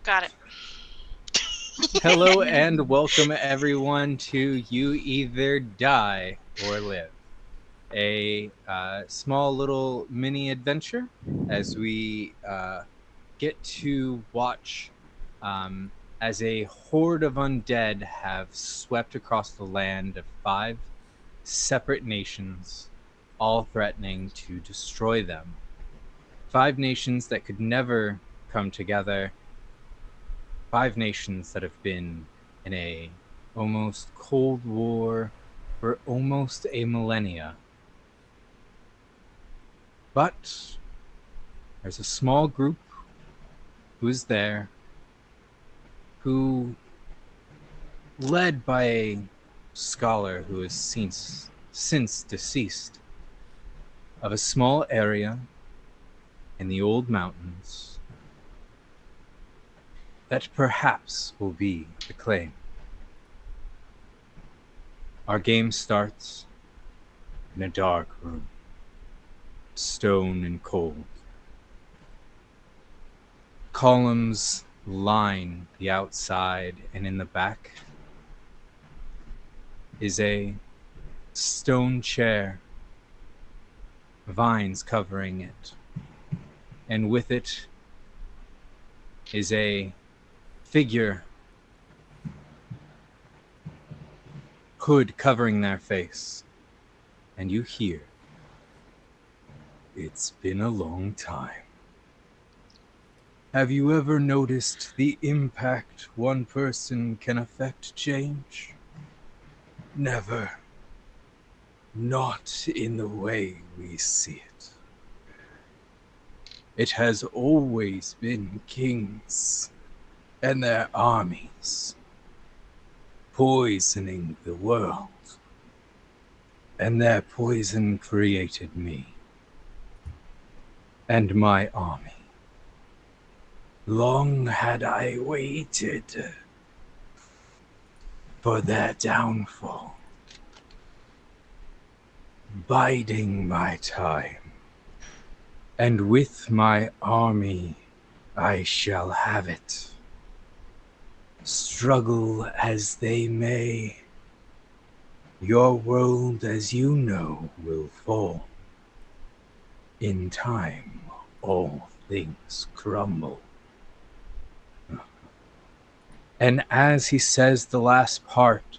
Got it. Hello and welcome everyone to You Either Die or Live, a small little mini adventure as we get to watch as a horde of undead have swept across the land of 5 separate nations, all threatening to destroy them. 5 nations that could never come together, 5 nations that have been in a almost cold war for almost a millennia. But there's a small group who's there, who, led by a scholar who is since deceased, of a small area in the old mountains that perhaps will be the claim. Our game starts in a dark room, stone and cold. Columns line the outside, and in the back is a stone chair, vines covering it, and with it is a figure, hood covering their face, and you hear, "It's been a long time. Have you ever noticed the impact one person can affect change? Never. Not in the way we see it. It has always been kings and their armies poisoning the world. And their poison created me and my army. Long had I waited for their downfall, biding my time, and with my army I shall have it. Struggle as they may, your world as you know will fall. In time, all things crumble." And as he says the last part,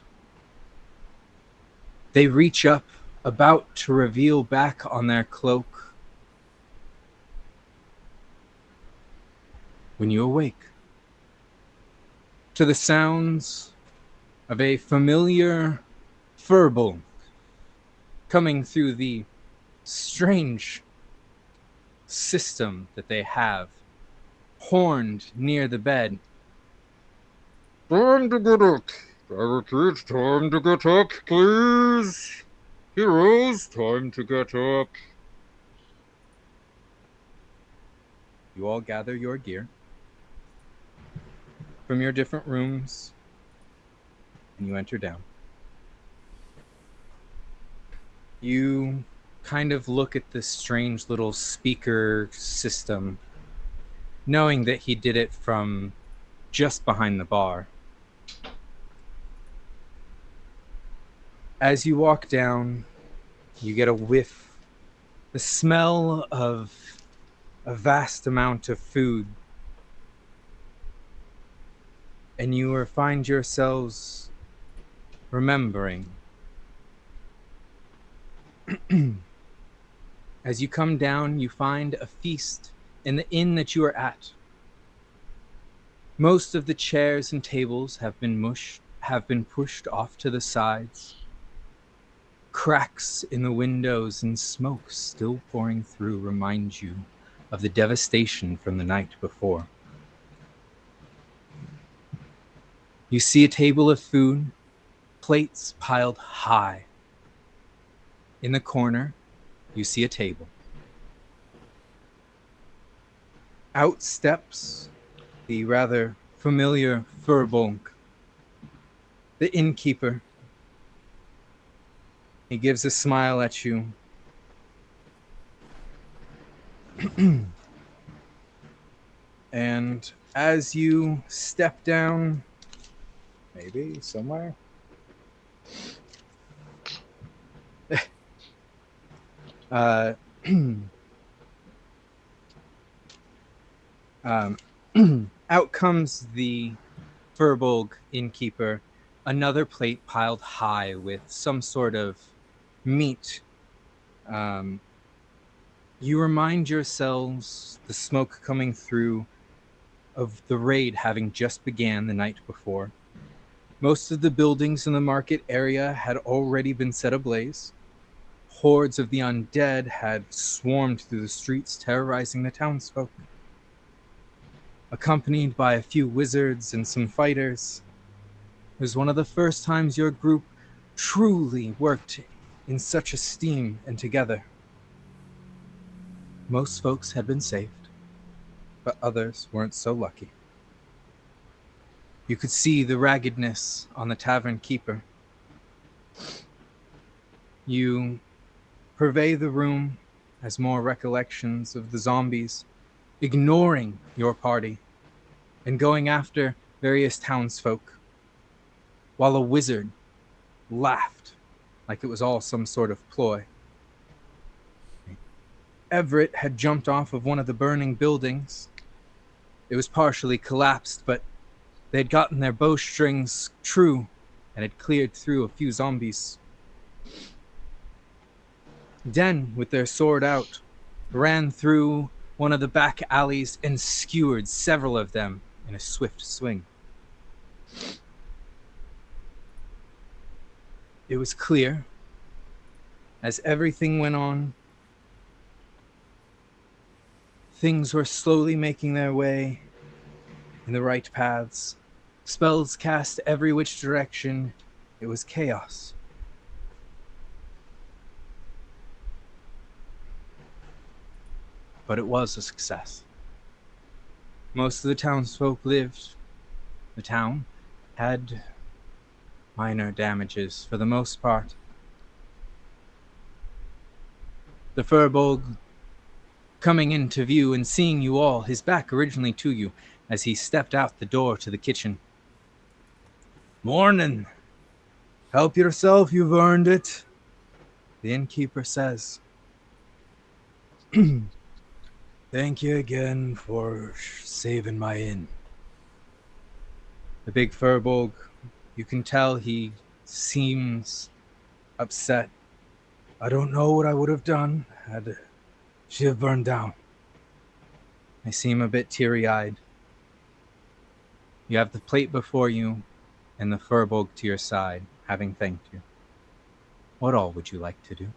they reach up, about to reveal back on their cloak, when you awake to the sounds of a familiar furble coming through the strange system that they have, horned near the bed. Time to get up. I repeat, time to get up, please. Heroes, time to get up. You all gather your gear from your different rooms, and you enter down. You kind of look at this strange little speaker system, knowing that he did it from just behind the bar. As you walk down, you get a whiff, the smell of a vast amount of food, and you find yourselves remembering. As you come down, you find a feast in the inn that you are at. Most of the chairs and tables have been pushed off to the sides. Cracks in the windows and smoke still pouring through remind you of the devastation from the night before. You see a table of food, plates piled high. In the corner, you see a table. Out steps the rather familiar Furbolg, the innkeeper. He gives a smile at you. And As you step down, maybe somewhere, uh, um, out comes the Furbolg innkeeper, another plate piled high with some sort of meat. Um, you remind yourselves, the smoke coming through, of the raid having just began the night before. Most of the buildings in the market area had already been set ablaze. Hordes of the undead had swarmed through the streets, terrorizing the townsfolk. Accompanied by a few wizards and some fighters, it was one of the first times your group truly worked in such esteem and together. Most folks had been saved, but others weren't so lucky. You could see the raggedness on the tavern keeper. You purvey the room as more recollections of the zombies, ignoring your party and going after various townsfolk, while a wizard laughed like it was all some sort of ploy. Everett had jumped off of one of the burning buildings. It was partially collapsed, but they had gotten their bowstrings true and had cleared through a few zombies. Den, with their sword out, ran through one of the back alleys and skewered several of them in a swift swing. It was clear, as everything went on, things were slowly making their way in the right paths. Spells cast every which direction. It was chaos. But it was a success. Most of the townsfolk lived. The town had minor damages for the most part. The Furbolg coming into view and seeing you all, his back originally to you, as he stepped out the door to the kitchen. "Morning. Help yourself, you've earned it," the innkeeper says. "Thank you again for saving my inn." The big Furbolg, you can tell he seems upset. "I don't know what I would have done had she have burned down." I seem a bit teary-eyed. You have the plate before you and the Furbolg to your side, having thanked you. What all would you like to do?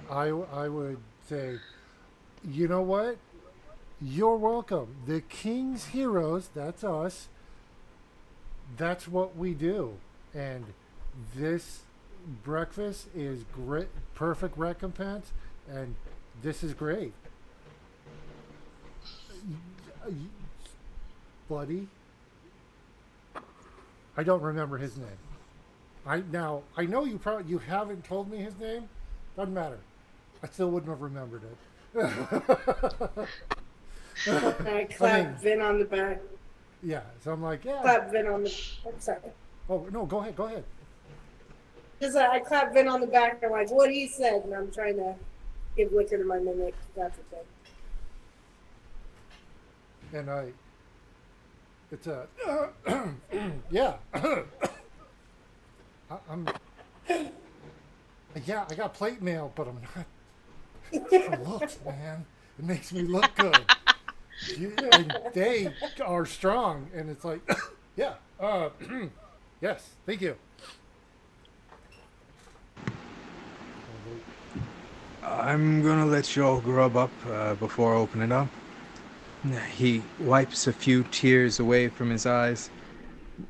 I would say, you know what? You're welcome. The King's Heroes, that's us. That's what we do. And this breakfast is great, perfect recompense, and this is great. Buddy, I don't remember his name. I know you haven't told me his name. Doesn't matter. I still wouldn't have remembered it. I I mean, clap Vin on the back. yeah. So I'm like, yeah. Clap Vin on the. I'm sorry. Oh no, go ahead, go ahead. Just I clap Vin on the back. I'm like, what he said, and I'm trying to give liquor to my mimic. That's okay. And it's a, yeah. I'm, yeah. I got plate mail, but I'm not for looks, man. It makes me look good. And they are strong, and it's like, yeah. Yes, thank you. "I'm gonna let you all grub up before opening up." He wipes a few tears away from his eyes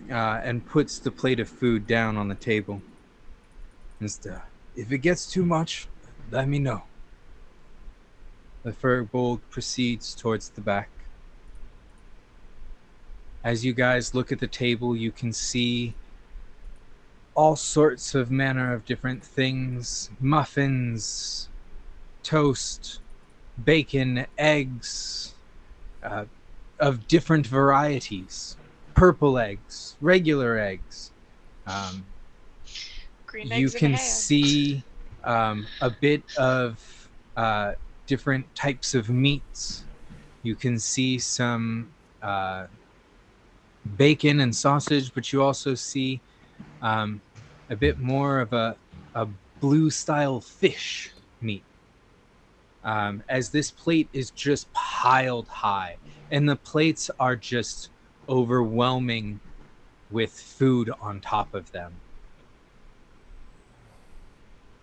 and puts the plate of food down on the table. "If it gets too much, let me know." The Furbolg proceeds towards the back. As you guys look at the table, you can see all sorts of manner of different things: muffins, toast, bacon, eggs, of different varieties. Purple eggs, regular eggs. Green You eggs and can ham. see a bit of different types of meats. You can see some bacon and sausage, but you also see a bit more of a blue style fish meat. As this plate is just piled high, and the plates are just overwhelming with food on top of them.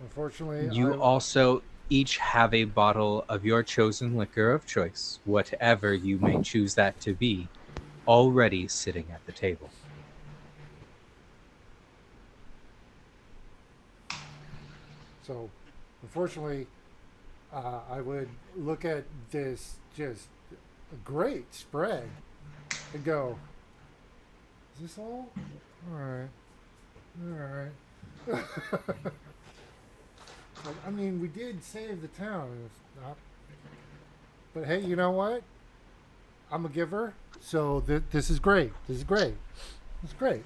Unfortunately, You also each have a bottle of your chosen liquor of choice, whatever you may choose that to be, already sitting at the table. So, unfortunately, I would look at this just a great spread and go, "Is this all? All right, all right." I mean, we did save the town, it's not, but hey, you know what? I'm a giver, so this is great. This is great. It's great.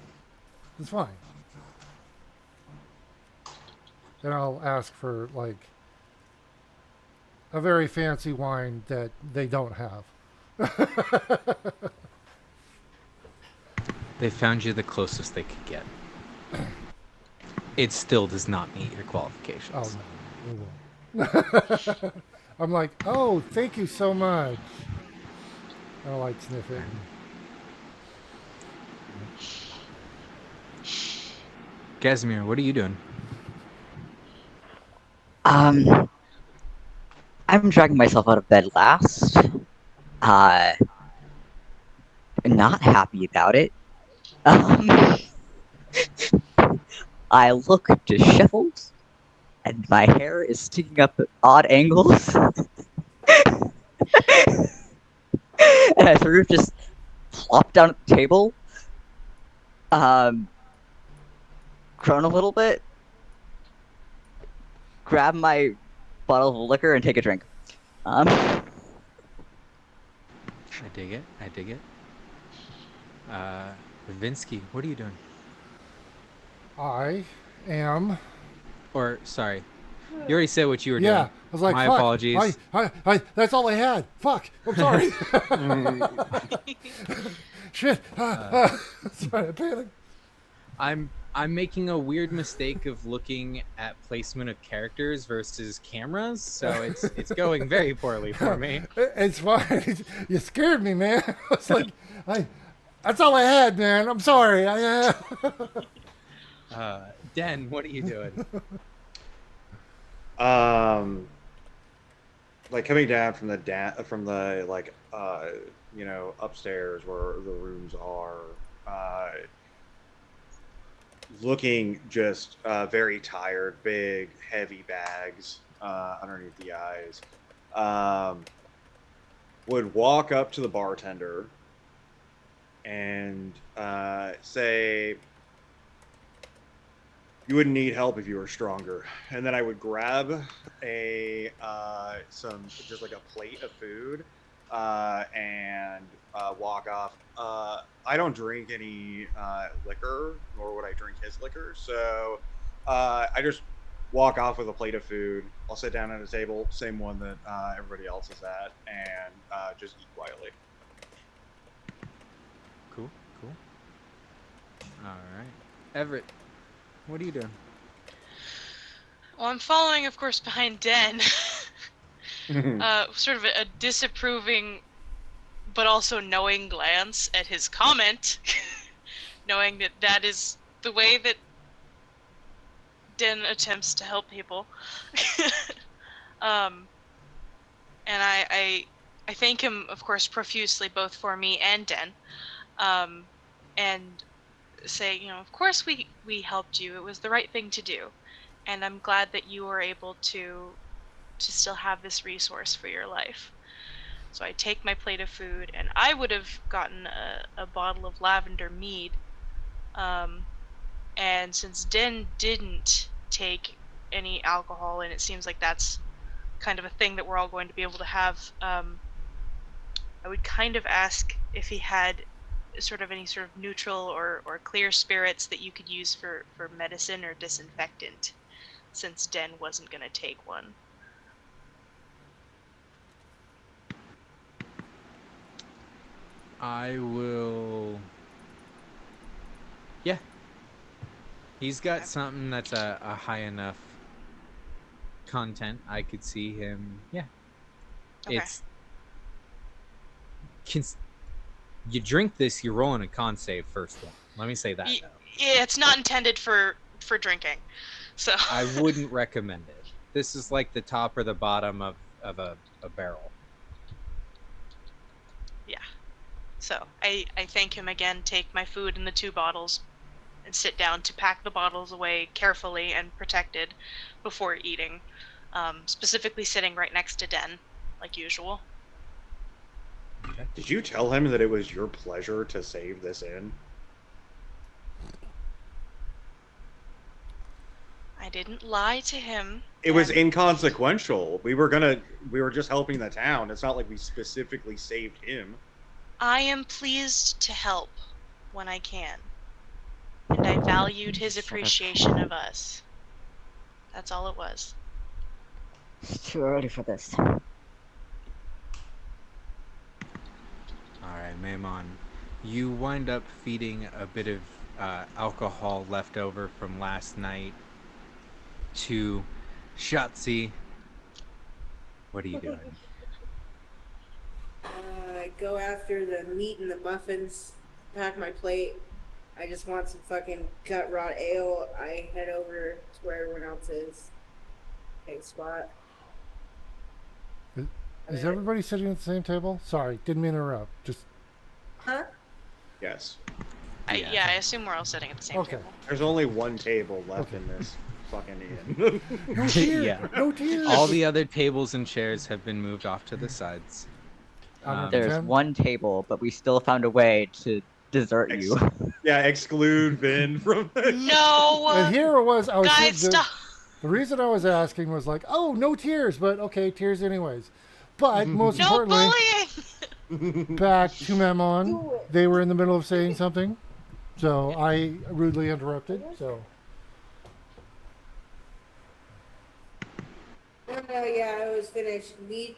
It's fine. Then I'll ask for like a very fancy wine that they don't have. They found you the closest they could get. It still does not meet your Oh qualifications. no, it won't. I'm like, oh, thank you so much. I'll like sniff it. Casimir, what are you doing? I'm dragging myself out of bed last. Uh, Not happy about it. Um, I look disheveled, and my hair is sticking up at odd angles. And I sort of just plop down at the table, groan a little bit, grab my bottle of liquor, and take a drink. I dig it. I dig it. Vinsky, what are you doing? I am. Or, sorry, you already said what you were Yeah, doing. I was like, My fuck. apologies. That's all I had. Fuck. I'm sorry. Shit. Sorry, I panicked. I'm making a weird mistake of looking at placement of characters versus cameras, so it's going very poorly for me. It's fine. You scared me, man. I was like, that's all I had, man. I'm sorry. Den, what are you doing? Like coming down from the upstairs where the rooms are, looking just very tired, big heavy bags underneath the eyes. Would walk up to the bartender and say, "You wouldn't need help if you were stronger." And then I would grab just like a plate of food and walk off. I don't drink any liquor, nor would I drink his liquor. So I just walk off with a plate of food. I'll sit down at a table, same one that everybody else is at, and just eat quietly. Cool. All right. Everett, what are you doing? Well, I'm following, of course, behind Den. Sort of a disapproving, but also knowing glance at his comment, knowing that that is the way that Den attempts to help people. And I thank him, of course, profusely, both for me and Den, and say, of course we helped you. It was the right thing to do, and I'm glad that you were able to still have this resource for your life. So I take my plate of food, and I would have gotten a bottle of lavender mead. And since Den didn't take any alcohol, and it seems like that's kind of a thing that we're all going to be able to have, I would kind of ask if he had sort of any sort of neutral or clear spirits that you could use for medicine or disinfectant, since Den wasn't going to take one. I will. Yeah. He's got Okay. something that's a high enough content. I could see him. Yeah. Okay. It's. You drink this, you're rolling a con save first one. Let me say that, though. Yeah, it's not intended for drinking, so I wouldn't recommend it. This is like the top or the bottom of a barrel. yeah. So I thank him again, take my food in the 2 bottles, and sit down to pack the bottles away carefully and protected before eating. Specifically sitting right next to Den, like usual. Did you tell him that it was your pleasure to save this inn? I didn't lie to him. It was and inconsequential. We were just helping the town. It's not like we specifically saved him. I am pleased to help when I can. And I valued his Shut up. appreciation of us. That's all it was. It's too early for this. All right, Maimon. You wind up feeding a bit of alcohol left over from last night to Shotzi. What are you doing? Go after the meat and the muffins, pack my plate. I just want some fucking gut rot ale. I head over to where everyone else is. Take a spot. Is everybody sitting at the same table? Sorry, didn't mean to interrupt. Just Huh? Yes. Yeah, I assume we're all sitting at the same Okay. table. There's only one table left Okay. in this fucking inn. no tears. Yeah. No tears. All the other tables and chairs have been moved off to the sides. There's Ten? one table, but we still found a way to desert you. Yeah, exclude Vin from this. No! And here it was. I was Guys, the, stop! the reason I was asking was like, oh, no tears, but okay, tears anyways. But most No importantly, bullying! back to Mammon. Do it. They were in the middle of saying something, so I rudely interrupted. So No, yeah, I was finished. Meat,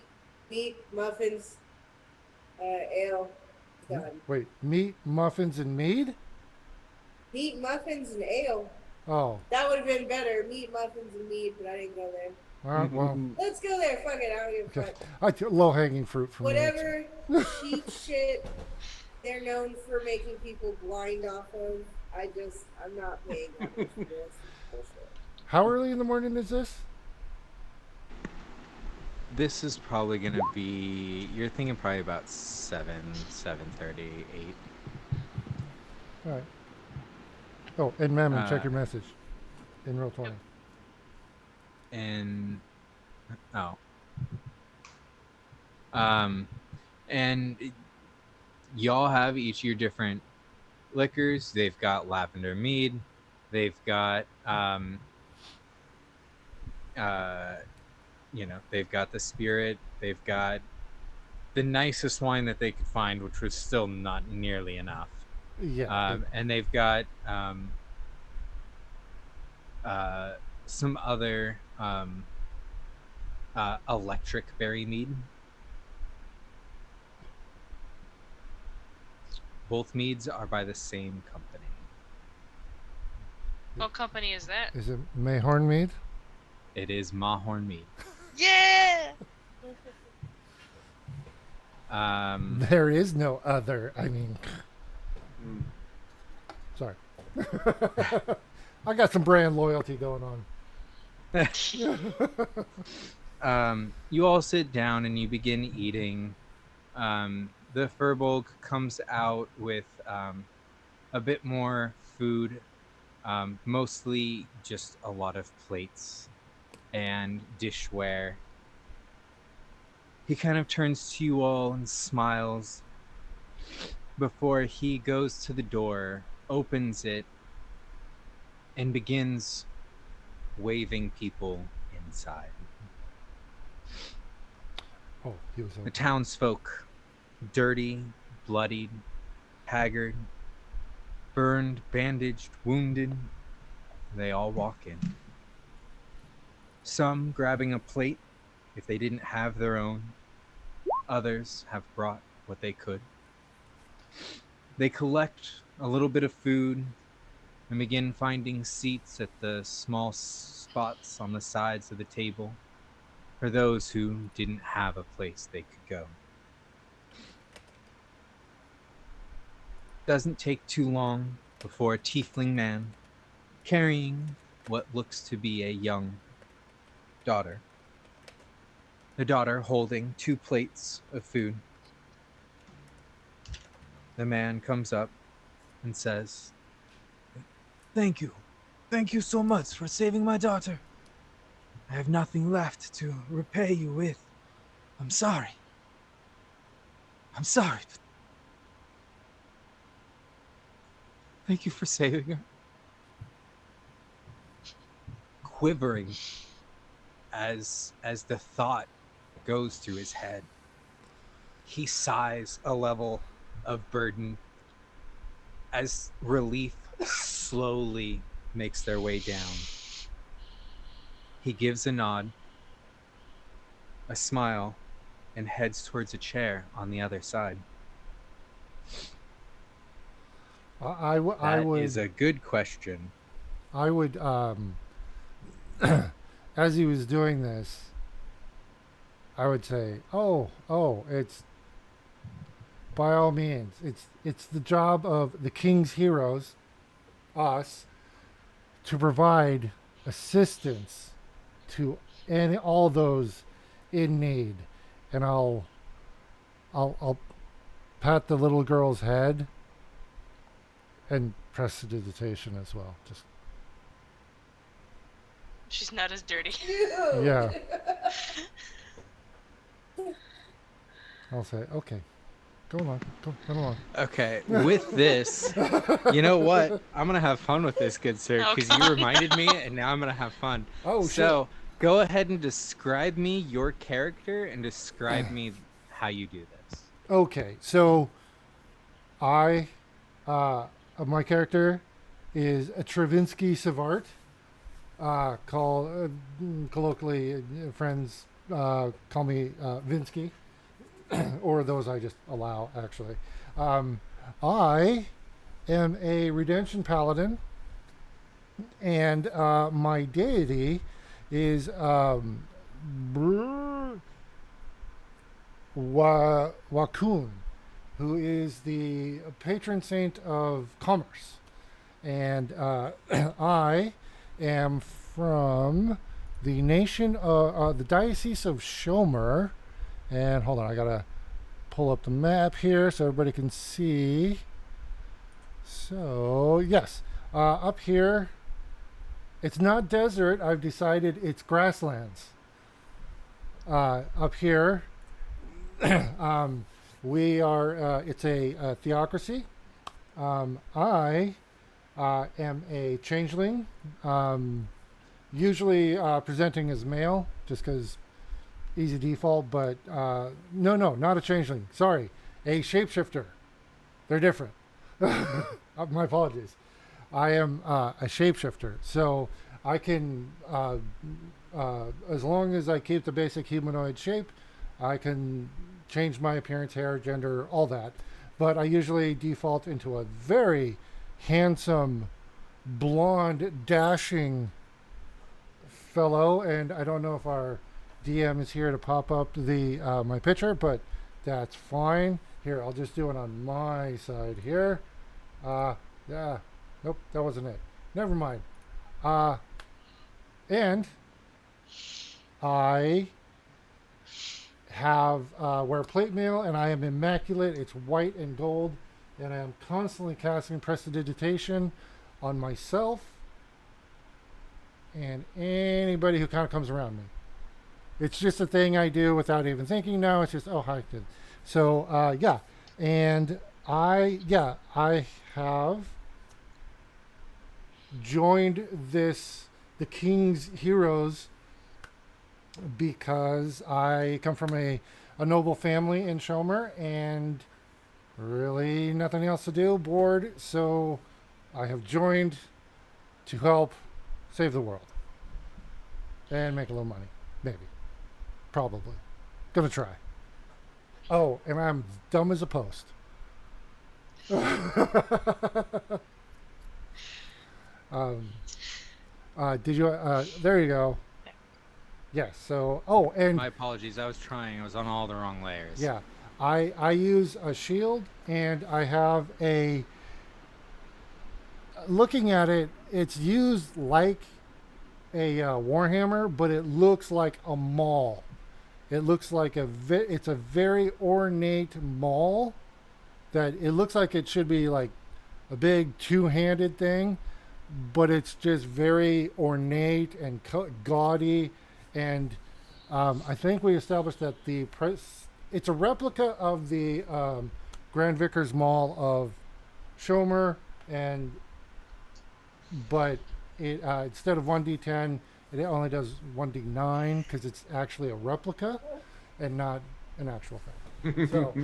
muffins, ale, done. wait, meat, muffins, and mead. Meat, muffins, and ale. Oh, That would have been better. Meat, muffins, and mead, but I didn't go there. all right. Well, Let's go there. Fuck it. I don't give a fuck. low hanging fruit for me. Whatever cheap shit they're known for making people blind off of, I'm not paying that much for this bullshit. How early in the morning is this? This is probably gonna be. You're thinking probably about 7:30, 8. All right. Oh, and Mammon, check Uh, your message. In roll 20. And and y'all have each your different liquors. They've got lavender mead. They've got they've got the spirit. They've got the nicest wine that they could find, which was still not nearly enough. Yeah. And they've got some other electric berry mead. Both meads are by the same company. What company is that? Is it Mayhorn mead? It is Mahorn mead. Yeah! There is no other. I mean, sorry. I got some brand loyalty going on. You all sit down and you begin eating. The Furbolg comes out with a bit more food, mostly just a lot of plates and dishware. He kind of turns to you all and smiles before he goes to the door, opens it, and begins waving people inside. Oh, he was The okay. townsfolk, dirty, bloodied, haggard, burned, bandaged, wounded, they all walk in. Some grabbing a plate if they didn't have their own, others have brought what they could. They collect a little bit of food and begin finding seats at the small spots on the sides of the table for those who didn't have a place they could go. Doesn't take too long before a tiefling man, carrying what looks to be a young daughter, the daughter holding 2 plates of food. The man comes up and says, "Thank you. Thank you so much for saving my daughter. I have nothing left to repay you with. I'm sorry. I'm sorry. But thank you for saving her." Quivering as the thought goes through his head, he sighs a level of burden as relief slowly makes their way down. He gives a nod, a smile, and heads towards a chair on the other side. I That is would a good question. I would as he was doing this, I would say, "Oh, it's by all means, it's the job of the king's heroes, us, to provide assistance to all those in need." And I'll pat the little girl's head and prestidigitation as well. Just She's not as dirty. yeah. I'll say, okay, go along, go run along. Okay, with this, you know what? I'm gonna have fun with this, good sir, Oh, because you God. reminded me, and now I'm gonna have fun. Oh, So go ahead and describe me your character and describe me how you do this. Okay, so I, my character is a Travinsky Savart. Colloquially, friends call me Vinsky, or those I just allow, actually. I am a redemption paladin, and my deity is Wakun, who is the patron saint of commerce. And I am from the nation, the Diocese of Shomer. And hold on, I gotta pull up the map here so everybody can see. So, yes, up here, it's not desert. I've decided it's grasslands. Up here, we are, it's a theocracy. I am a changeling, usually presenting as male, just because easy default, but no, not a changeling. Sorry, a shapeshifter. They're different. My apologies. I am a shapeshifter, so I can, as long as I keep the basic humanoid shape, I can change my appearance, hair, gender, all that. But I usually default into a very handsome, blonde, dashing fellow, and I don't know if our DM is here to pop up the my picture, but that's fine. Here, I'll just do it on my side here. Yeah, nope, that wasn't it. Never mind. And I have wear plate mail, and I am immaculate. It's white and gold, and I am constantly casting prestidigitation on myself and anybody who kind of comes around me. It's just a thing I do without even thinking. Now it's just, oh, hi, kid. So yeah, and I have joined the King's Heroes because I come from a a noble family in Shomer, and really nothing else to do, bored, so I have joined to help save the world and make a little money. Maybe. Probably. Gonna try. Oh, and I'm dumb as a post. um, did you? There you go. Yes. So, oh, and My apologies. I was trying. I was on all the wrong layers. yeah, I use a shield, and I have a. Looking at it, it's used like a warhammer, but it looks like a maul. It looks like it's a very ornate maul that it looks like it should be like a big two-handed thing, but it's just very ornate and gaudy. And I think we established that it's a replica of the Grand Vicar's Maul of Shomer, and but it instead of 1d10, it only does 1d9 because it's actually a replica and not an actual thing. So,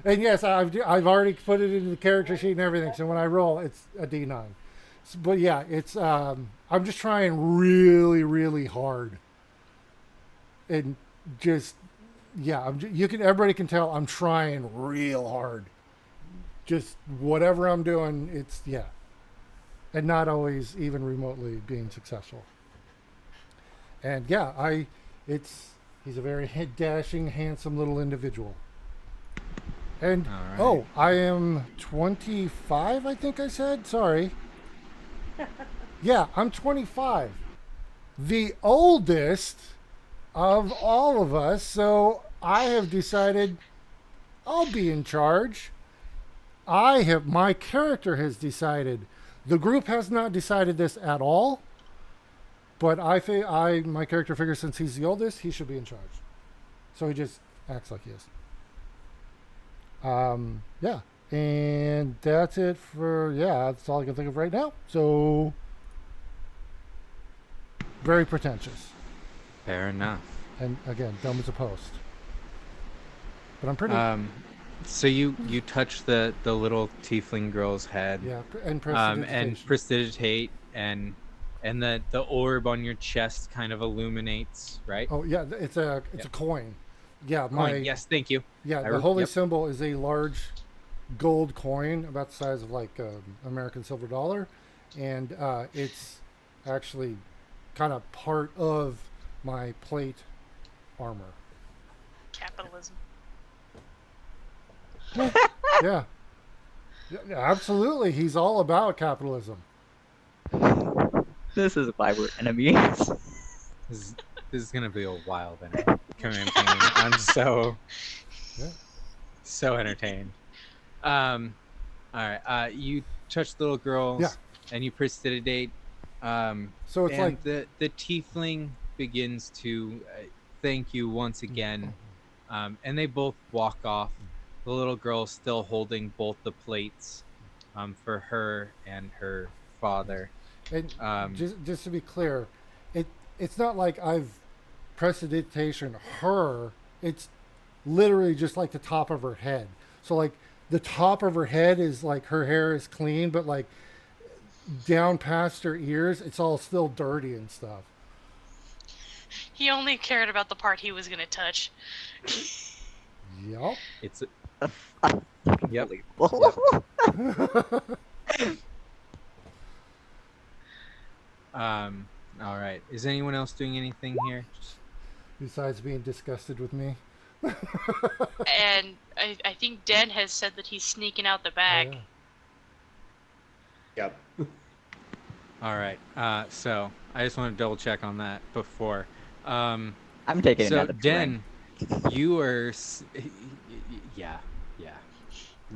and yes, I've already put it into the character sheet and everything. So when I roll, it's a d9. But yeah, it's I'm just trying really, really hard, and just yeah, everybody can tell I'm trying real hard. Just whatever I'm doing, it's yeah, and not always even remotely being successful. And yeah, he's a very dashing, handsome little individual. And All right. oh, I am 25, I think I said. Sorry. Yeah, I'm 25. The oldest of all of us, so I have decided I'll be in charge. My character has decided. The group has not decided this at all, but my character figures since he's the oldest, he should be in charge. So he just acts like he is. Yeah, and that's it that's all I can think of right now. So very pretentious, Fair enough. and again, dumb as a post. But I'm pretty. So you touch the little tiefling girl's head. Yeah, and and prestidigitate, and the orb on your chest kind of illuminates, right? Oh yeah, it's a coin. Yeah, Coin. Yes, thank you. Yeah, the holy symbol is a large gold coin about the size of like American silver dollar, and it's actually kind of part of my plate armor. Capitalism. Yeah. Yeah, absolutely. He's all about capitalism. This is why we're enemies. This is gonna be a wild campaign. I'm so entertained. All right. You touch the little girls, Yeah. and you prestidigitate. So it's and like the tiefling begins to thank you once again, and they both walk off. The little girl still holding both the plates, for her and her father. and just to be clear, it's not like I've prestidigitation her. It's literally just like the top of her head. So like the top of her head is like her hair is clean, but like down past her ears, it's all still dirty and stuff. He only cared about the part he was gonna touch. Yup. It's Yep. all right. Is anyone else doing anything here? Besides being disgusted with me. And I think Den has said that he's sneaking out the back. Oh, yeah. Yep. All right. So I just want to double check on that before. I'm taking So another drink. Den, you are. Yeah.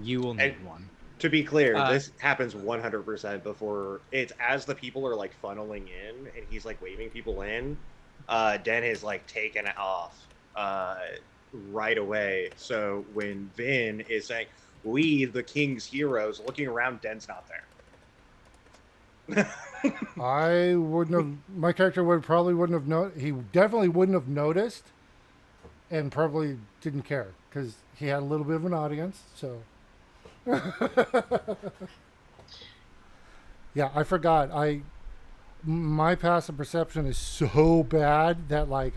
You will need And- one. To be clear, Uh, this happens 100% before it's as the people are like funneling in and he's like waving people in. Den is like taken off right away. So when Vin is saying, "We, the king's heroes," looking around, Den's not there. I wouldn't have. My character probably wouldn't have He definitely wouldn't have noticed, and probably didn't care because he had a little bit of an audience. So, yeah, I forgot. My passive perception is so bad that like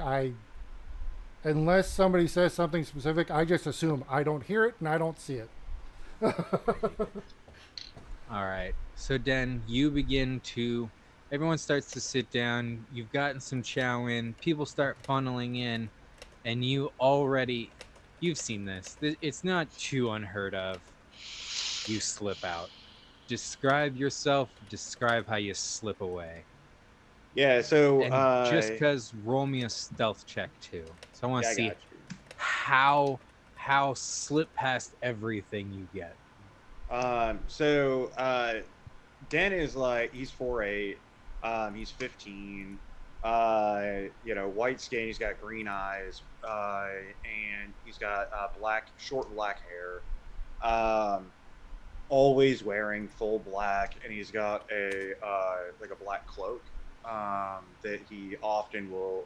unless somebody says something specific, I just assume I don't hear it and I don't see it. All right. So Den, you begin to. Everyone starts to sit down. You've gotten some chow in. People start funneling in, and you've seen this. It's not too unheard of. You slip out. Describe yourself. Describe how you slip away. Yeah. So And just cause, roll me a stealth check too. So I want yeah, to I see got you. how slip past everything you get. So Den is like he's 4'8". He's 15. White skin. He's got green eyes. And he's got short black hair. Um, always wearing full black, and he's got a black cloak. That he often will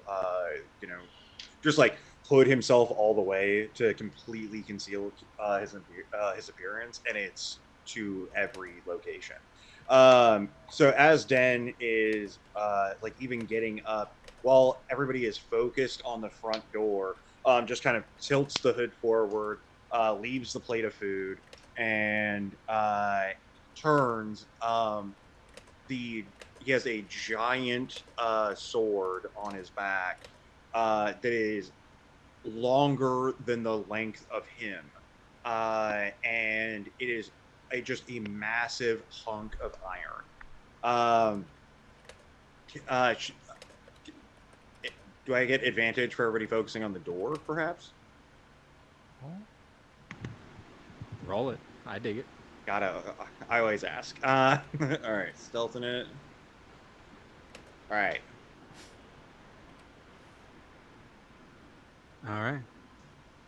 just like put himself all the way to completely conceal his appearance, and it's to every location. So as Den is like even getting up while everybody is focused on the front door, just kind of tilts the hood forward, leaves the plate of food, and turns. He has a giant sword on his back that is longer than the length of him, and it is just a massive hunk of iron. Um, uh, do I get advantage for everybody focusing on the door, perhaps? Roll it. I dig it. I always ask. All right, stealthing it. All right. All right.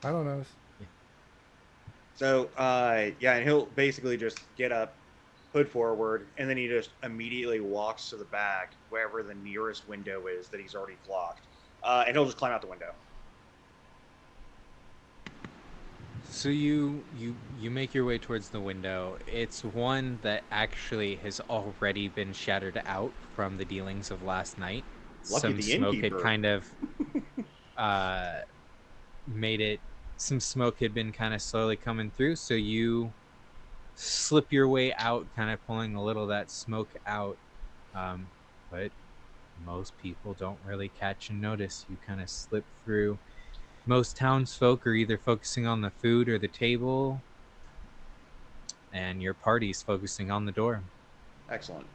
I don't know. So, yeah, and he'll basically just get up, hood forward, and then he just immediately walks to the back, wherever the nearest window is that he's already blocked, and he'll just climb out the window. So you make your way towards the window. It's one that actually has already been shattered out from the dealings of last night. Lucky Some the smoke innkeeper. had kind of made it. Some smoke had been kind of slowly coming through, so you slip your way out, kind of pulling a little of that smoke out. But most people don't really catch and notice. You kind of slip through. Most townsfolk are either focusing on the food or the table, and your party's focusing on the door. Excellent.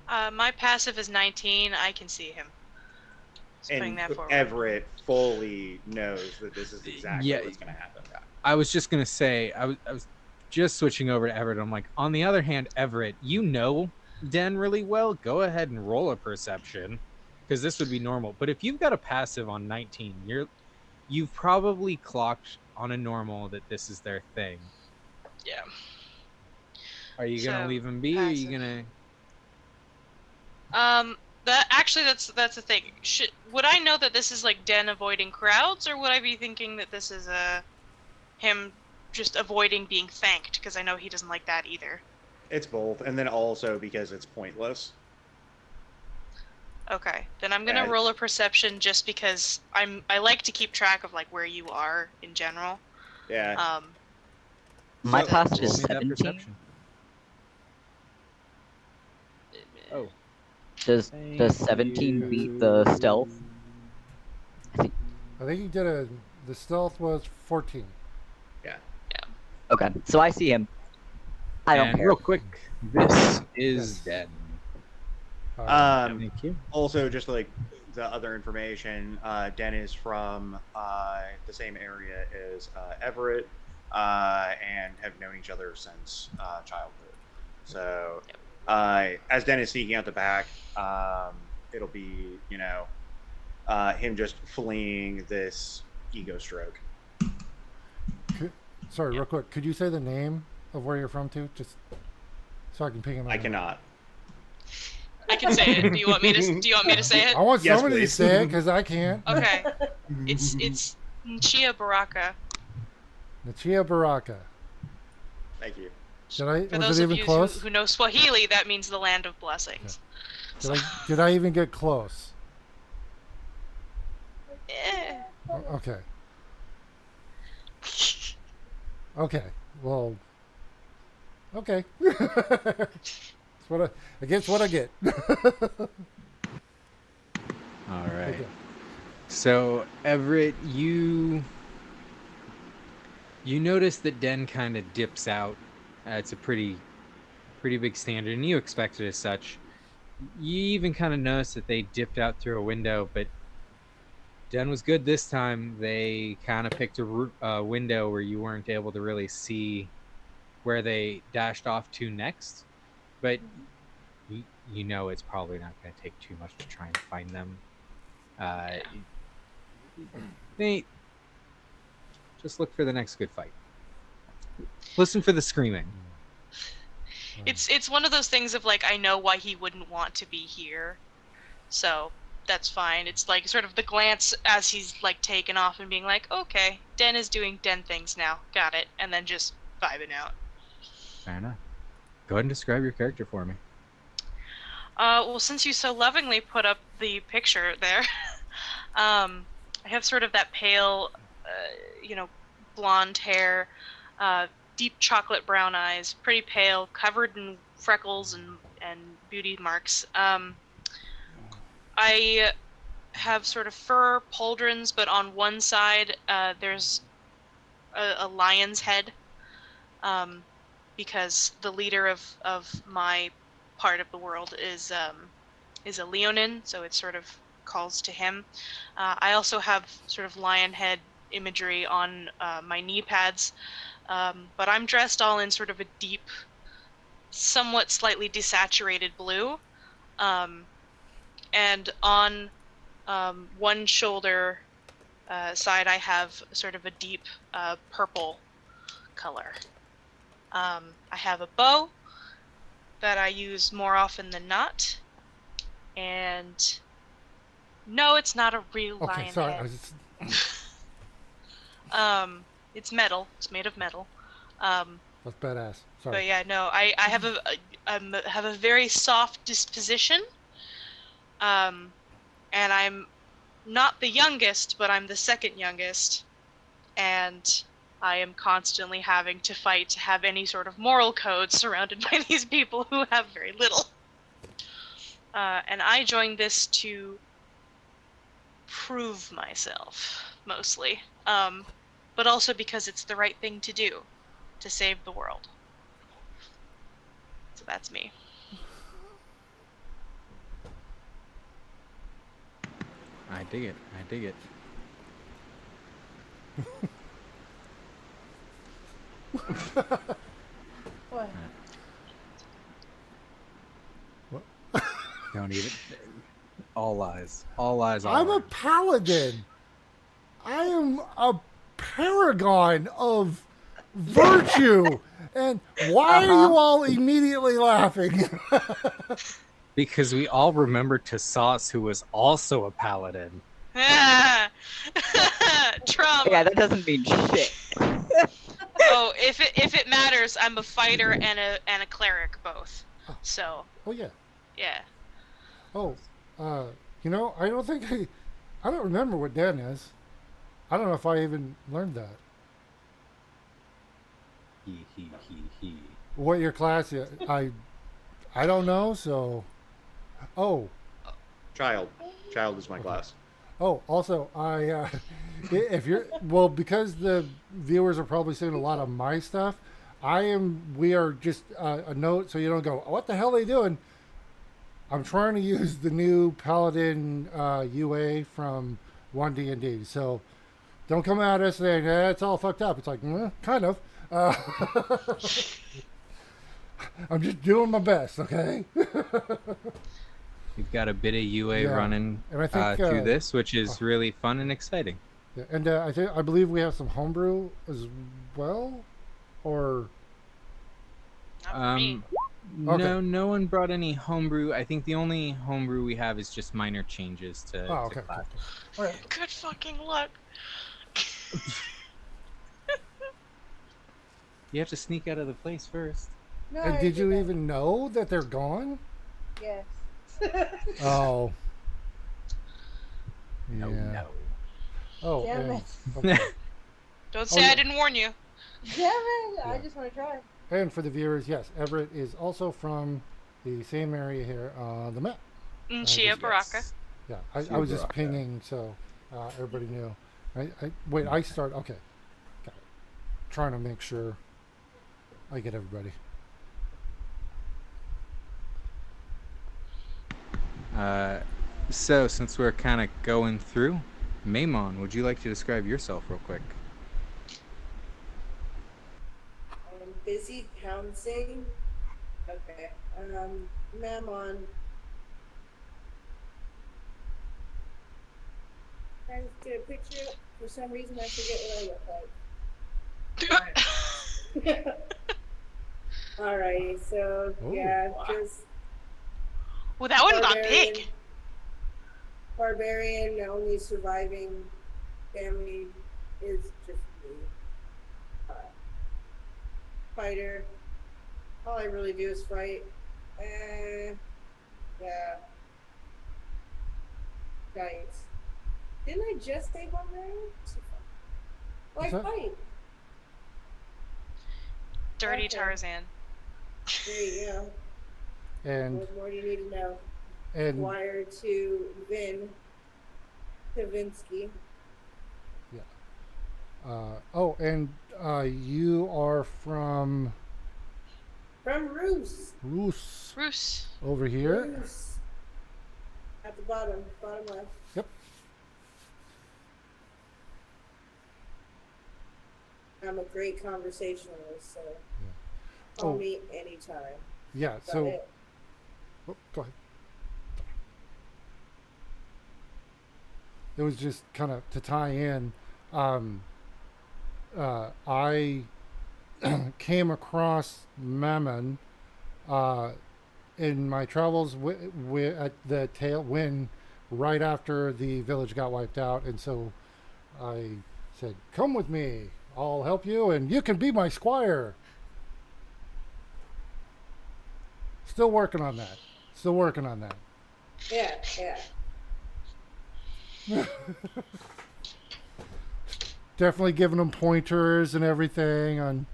My passive is 19. I can see him. Just putting And that forward. Everett fully knows that this is exactly what's going to happen. I was just gonna say, I was just switching over to Everett. I'm like, on the other hand, Everett, you know Den really well. Go ahead and roll a perception, because this would be normal. But if you've got a passive on 19, you've probably clocked on a normal that this is their thing. Yeah. Are you gonna leave him be? Or are you gonna? That's the thing. Would I know that this is like Den avoiding crowds, or would I be thinking that this is him just avoiding being thanked? Because I know he doesn't like that either. It's both, and then also because it's pointless. Okay, then I'm gonna roll a perception just because I like to keep track of like where you are in general. Yeah. My So- passive Roll is me that 17. perception. Oh, Does Thank 17 you. beat the stealth? I think he did the stealth was 14. Yeah. Okay, so I see him. I don't and care. real quick, this is Den. Thank you. Also, just like the other information, Den is from the same area as Everett, and have known each other since childhood. So, as Den is sneaking out the back, it'll be him just fleeing this ego stroke. Sorry, real quick. Could you say the name of where you're from too, just so I can ping him out? I cannot. can say it. Do you want me to say it? I want Yes, somebody to please. say it because I can't. Okay. It's Nchia Baraka. Nachia Baraka. Thank you. Did I? For Was those it of even you close? who know Swahili, that means the land of blessings. Did I even get close? Eh. Okay. Okay. Well. Okay. That's what I guess what I get. All right. Okay. So Everett, you notice that Den kind of dips out. It's a pretty big standard, and you expect it as such. You even kind of notice that they dipped out through a window, but Den was good this time. They kind of picked a window where you weren't able to really see where they dashed off to next, but you know it's probably not going to take too much to try and find them. They just look for the next good fight. Listen for the screaming. It's one of those things of like, I know why he wouldn't want to be here, so that's fine. It's like sort of the glance as he's like taken off and being like, okay, Den is doing Den things now, got it, and then just vibing out. Fair enough. Go ahead and describe your character for me. Well, since you so lovingly put up the picture there, I have sort of that pale, blonde hair, deep chocolate brown eyes, pretty pale, covered in freckles and beauty marks. I have sort of fur pauldrons, but on one side there's a lion's head, because the leader of my part of the world is a leonin, so it sort of calls to him. I also have sort of lion head imagery on my knee pads, but I'm dressed all in sort of a deep, somewhat slightly desaturated blue, and on one shoulder side I have sort of a deep purple color. I have a bow that I use more often than not, and no, it's not a real Okay. lion Sorry. head. I was It's metal. It's made of metal. that's badass. Sorry. But yeah, no, I have have a very soft disposition, and I'm not the youngest, but I'm the second youngest, and I am constantly having to fight to have any sort of moral code surrounded by these people who have very little. And I joined this to prove myself, mostly, but also because it's the right thing to do, to save the world. So that's me. I dig it. I dig it. What? Don't even. All lies. All lies. All I'm a lies. paladin. I am a paragon of virtue. And why are you all immediately laughing? Because we all remember Tassos, who was also a paladin. Trauma. Yeah, that doesn't mean shit. Oh, if it matters, I'm a fighter and a cleric both. So Oh yeah. yeah. Oh, I don't think I don't remember what Dan is. I don't know if I even learned that. He. What your class is? I don't know. So, oh, Child is my class. oh. Also, if you're because the viewers are probably seeing a lot of my stuff. We are just a note so you don't go, what the hell are they doing? I'm trying to use the new Paladin UA from 1D&D. So don't come at us saying, it's all fucked up. It's like, kind of. I'm just doing my best, okay? We've got a bit of UA Yeah. running And I think, through this, which is really fun and exciting. Yeah, and I believe we have some homebrew as well, or Not for me. No, no one brought any homebrew. I think the only homebrew we have is just minor changes to, Oh, to okay, class. cool. All right. Good fucking luck. You have to sneak out of the place first. No, And I did you that. even know that they're gone? Yes. Oh. No, Yeah. no. Oh, Damn and, it. okay. Don't say yeah. I didn't warn you. Damn it! I Yeah. just want to try. And for the viewers, yes, Everett is also from the same area here, the map. Chia Baraka. Yes. Yeah, I was just pinging so everybody knew. Wait, I start. Okay, got it. Trying to make sure I get everybody. So since we're kind of going through, Maimon, would you like to describe yourself real quick? I'm busy pouncing. Okay. Mammon. Trying to get a picture. For some reason, I forget what I look like. Alrighty, so Ooh. yeah, just Well, that one got barbarian. big. Barbarian, the only surviving family is just me. Fighter. All I really do is fight. Yeah. Guys. Didn't I just say barbarian? Like What's that? fight. Dirty Okay. Tarzan. There you go. And What more do you need to know? and Wire to Vin. Kavinsky. oh, and you are from From Roos. Roos Bruce. over here. Roos. At the bottom left. Yep. I'm a great conversationalist, so Yeah. call Oh. me anytime. Yeah. Got So, it? oh, go ahead. It was just kind of to tie in. I came across Mammon in my travels at the tail when right after the village got wiped out, and so I said, "Come with me. I'll help you, and you can be my squire." Still working on that. Still working on that. Yeah, yeah. Definitely giving them pointers and everything on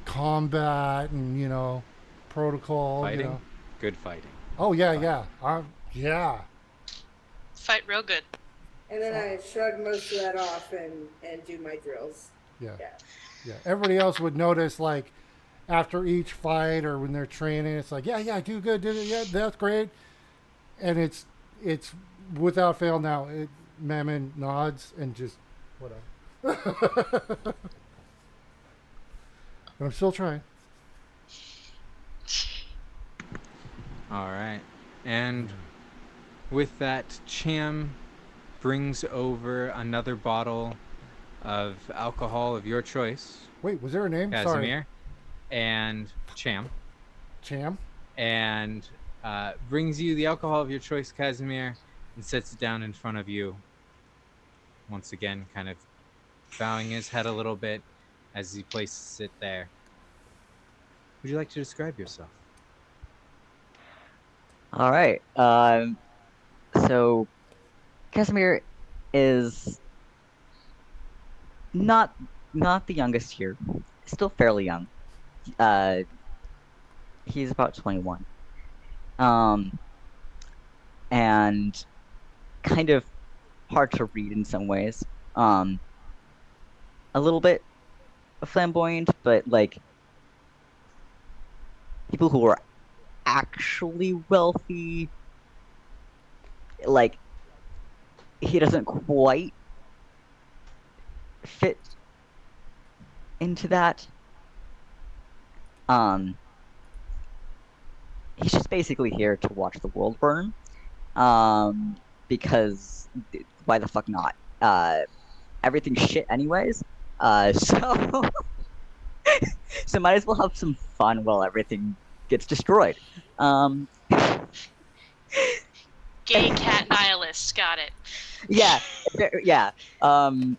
combat and protocol. Fighting? You know. Good fighting. Oh yeah, yeah, yeah. Fight real good. And then I shrug most of that off and do my drills. Yeah. Yeah. Yeah. Everybody else would notice, like, after each fight or when they're training, it's like, yeah, do good, yeah, that's great. And it's without fail now, Mammon nods and just whatever. But I'm still trying. All right. And with that, Cham brings over another bottle of alcohol of your choice, Wait, was there a name? Sorry. Casimir, and Cham, Cham? and brings you the alcohol of your choice, Casimir, and sets it down in front of you. Once again, kind of bowing his head a little bit as he places it there. Would you like to describe yourself? All right. So Casimir is not the youngest here. Still fairly young. He's about 21. And kind of hard to read in some ways. A little bit flamboyant, but like people who are actually wealthy, like he doesn't quite fit into that. He's just basically here to watch the world burn. Because why the fuck not? Everything's shit anyways. So so might as well have some fun while everything gets destroyed. Um, Gay cat nihilist. Got it. yeah, yeah. Um,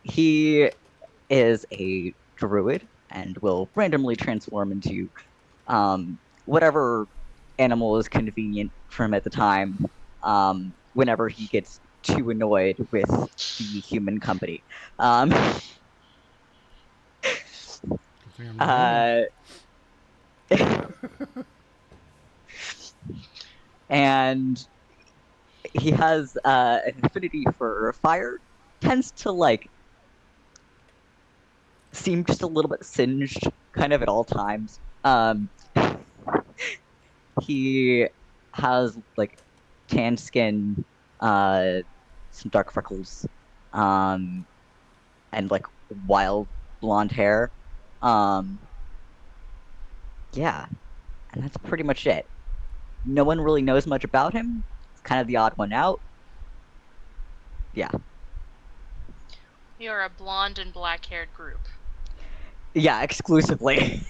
he is a druid and will randomly transform into whatever animal is convenient for him at the time. Whenever he gets too annoyed with the human company. Um, Good thing I'm not human. and he has an affinity for fire. Tends to like seem just a little bit singed, kind of at all times. He has like tan skin, uh, some dark freckles, um, and like wild blonde hair. Um, yeah, and that's pretty much it. No one really knows much about him. It's kind of the odd one out. Yeah, We are a blonde and black haired group. yeah, exclusively.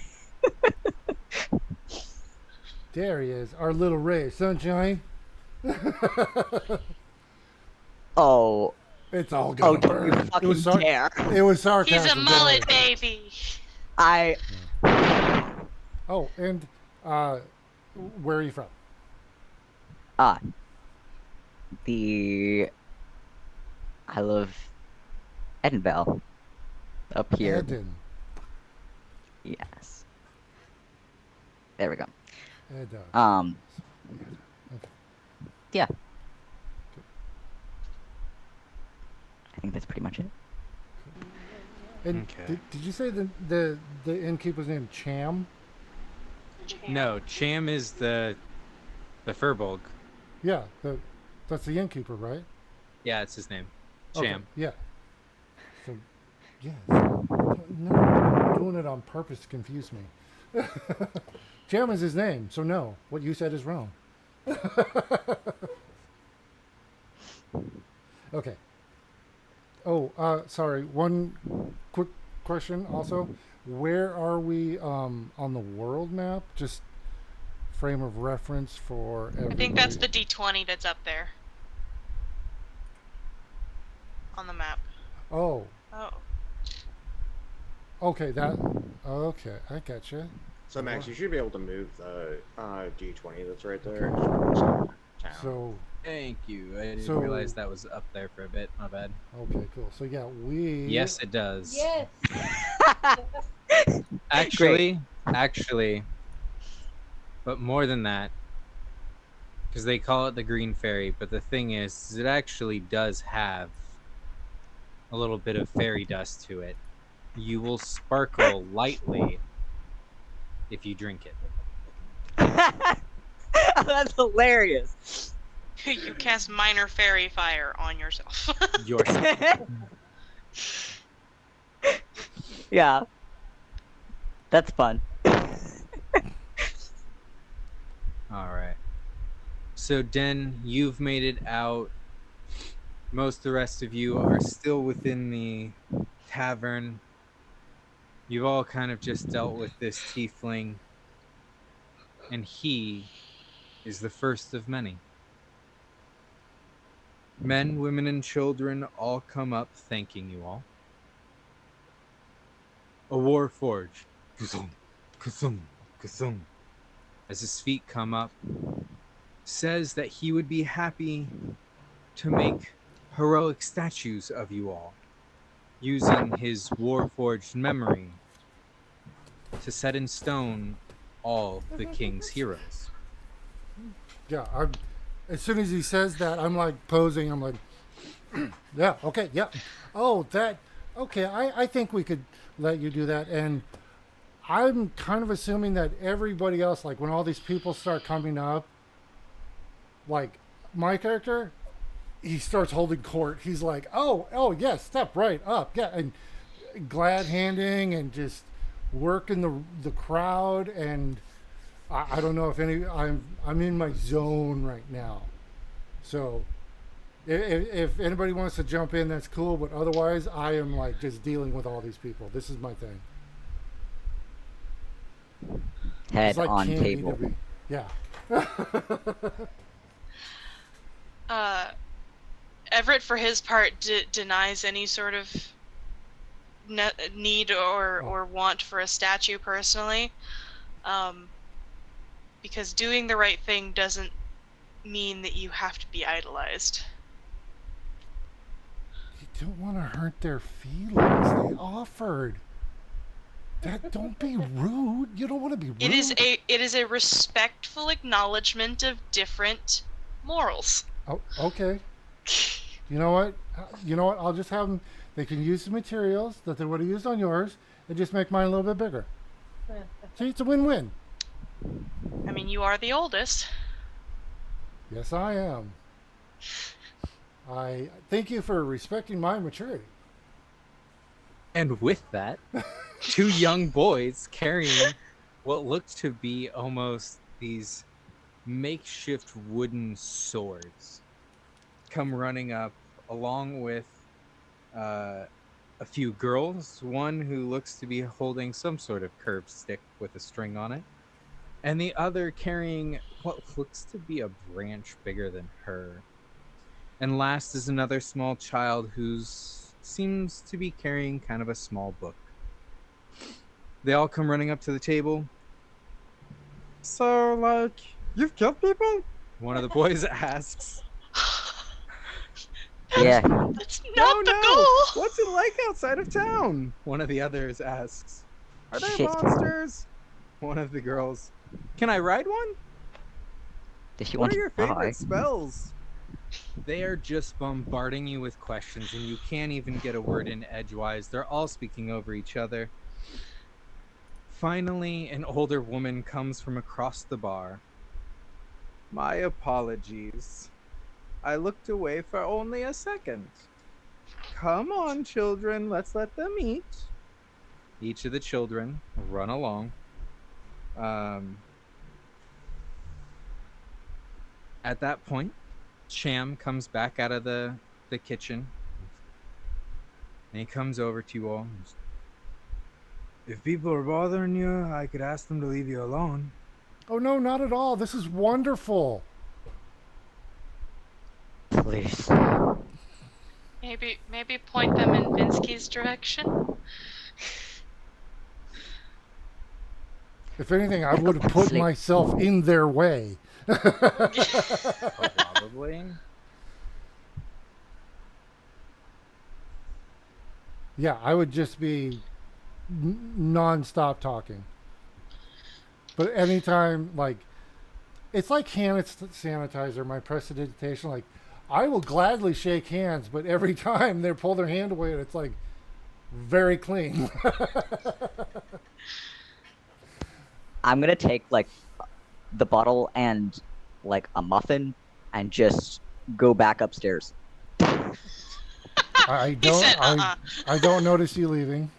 There he is, our little ray of sunshine. Oh, It's all oh, gonna don't you burn. fucking dare! It was sarcasm. He's a don't mullet worry. baby. I Oh, and uh, where are you from? ah the I love Edinburgh up here. Eden. Yes, there we go. Eden. Okay. Yeah, I think that's pretty much it. And Okay. did you say the innkeeper's name Cham? No, Cham is the furbolg. Yeah, that's the innkeeper, right? Yeah, it's his name. Okay, Cham. yeah. So, yeah. No, I'm doing it on purpose to confuse me. Cham is his name, so no. What you said is wrong. Okay. Oh, sorry. One quick question also. Where are we on the world map? Just frame of reference for everybody. I think that's the D20 that's up there on the map. Oh, Oh. okay. Okay, I gotcha. So Max, you should be able to move the D20 that's right there. Town. So, Thank you. I didn't So- realize that was up there for a bit. My bad. okay, cool. So yeah, we. Yes, it does. Yes. Actually, but more than that, because they call it the Green Fairy, but the thing is, it actually does have a little bit of fairy dust to it. You will sparkle lightly if you drink it. Oh, that's hilarious. You cast minor fairy fire on yourself. Yourself. Yeah, that's fun. All right. So, Den, you've made it out. Most of the rest of you are still within the tavern. You've all kind of just dealt with this tiefling, and he is the first of many. Men, women, and children all come up thanking you all. A war forge. Kazum, kazum, kazum. As his feet come up, says that he would be happy to make heroic statues of you all, using his warforged memory to set in stone all the king's heroes. Yeah, as soon as he says that, I'm like posing. I'm like, yeah, okay, yeah. Oh, that. Okay, I think we could let you do that. And I'm kind of assuming that everybody else, like when all these people start coming up, like my character, he starts holding court. He's like, oh, yes, step right up, yeah, and glad handing and just working the crowd. And I don't know if I'm in my zone right now. So if anybody wants to jump in, that's cool. But otherwise, I am like just dealing with all these people. This is my thing. Head It's like on candy table. to be. Yeah. Everett, for his part, denies any sort of need or want for a statue personally, because doing the right thing doesn't mean that you have to be idolized. You don't want to hurt their feelings. They offered. Don't be rude. You don't want to be rude. It is a respectful acknowledgement of different morals. Oh, okay. You know what? I'll just have them. They can use the materials that they would have used on yours and just make mine a little bit bigger. See, it's a win-win. I mean, you are the oldest. Yes, I am. I thank you for respecting my maturity. And with that, two young boys carrying what looked to be almost these makeshift wooden swords come running up, along with a few girls, one who looks to be holding some sort of curved stick with a string on it, and the other carrying what looks to be a branch bigger than her. And last is another small child who seems to be carrying kind of a small book. They all come running up to the table. So, like, you've killed people? One of the boys asks. Yeah. That's not the goal. What's it like outside of town? One of the others asks. Are there Shit. monsters? One of the girls. Can I ride one? Does she What want are your to die? favorite spells? They are just bombarding you with questions, and you can't even get a word in edgewise. They're all speaking over each other. Finally, an older woman comes from across the bar. My apologies. I looked away for only a second. Come on, children, let's let them eat. Each of the children run along. At that point, Cham comes back out of the kitchen. And he comes over to you all. If people are bothering you, I could ask them to leave you alone. Oh no, not at all. This is wonderful. Please. Maybe point them in Vinsky's direction. If anything, I would have put myself in their way. Probably. Yeah, I would just be non-stop talking. But anytime, like, it's like hand sanitizer, my prestidigitation. Like, I will gladly shake hands, but every time they pull their hand away, it's like very clean. I'm gonna take like the bottle and like a muffin and just go back upstairs. I don't notice you leaving.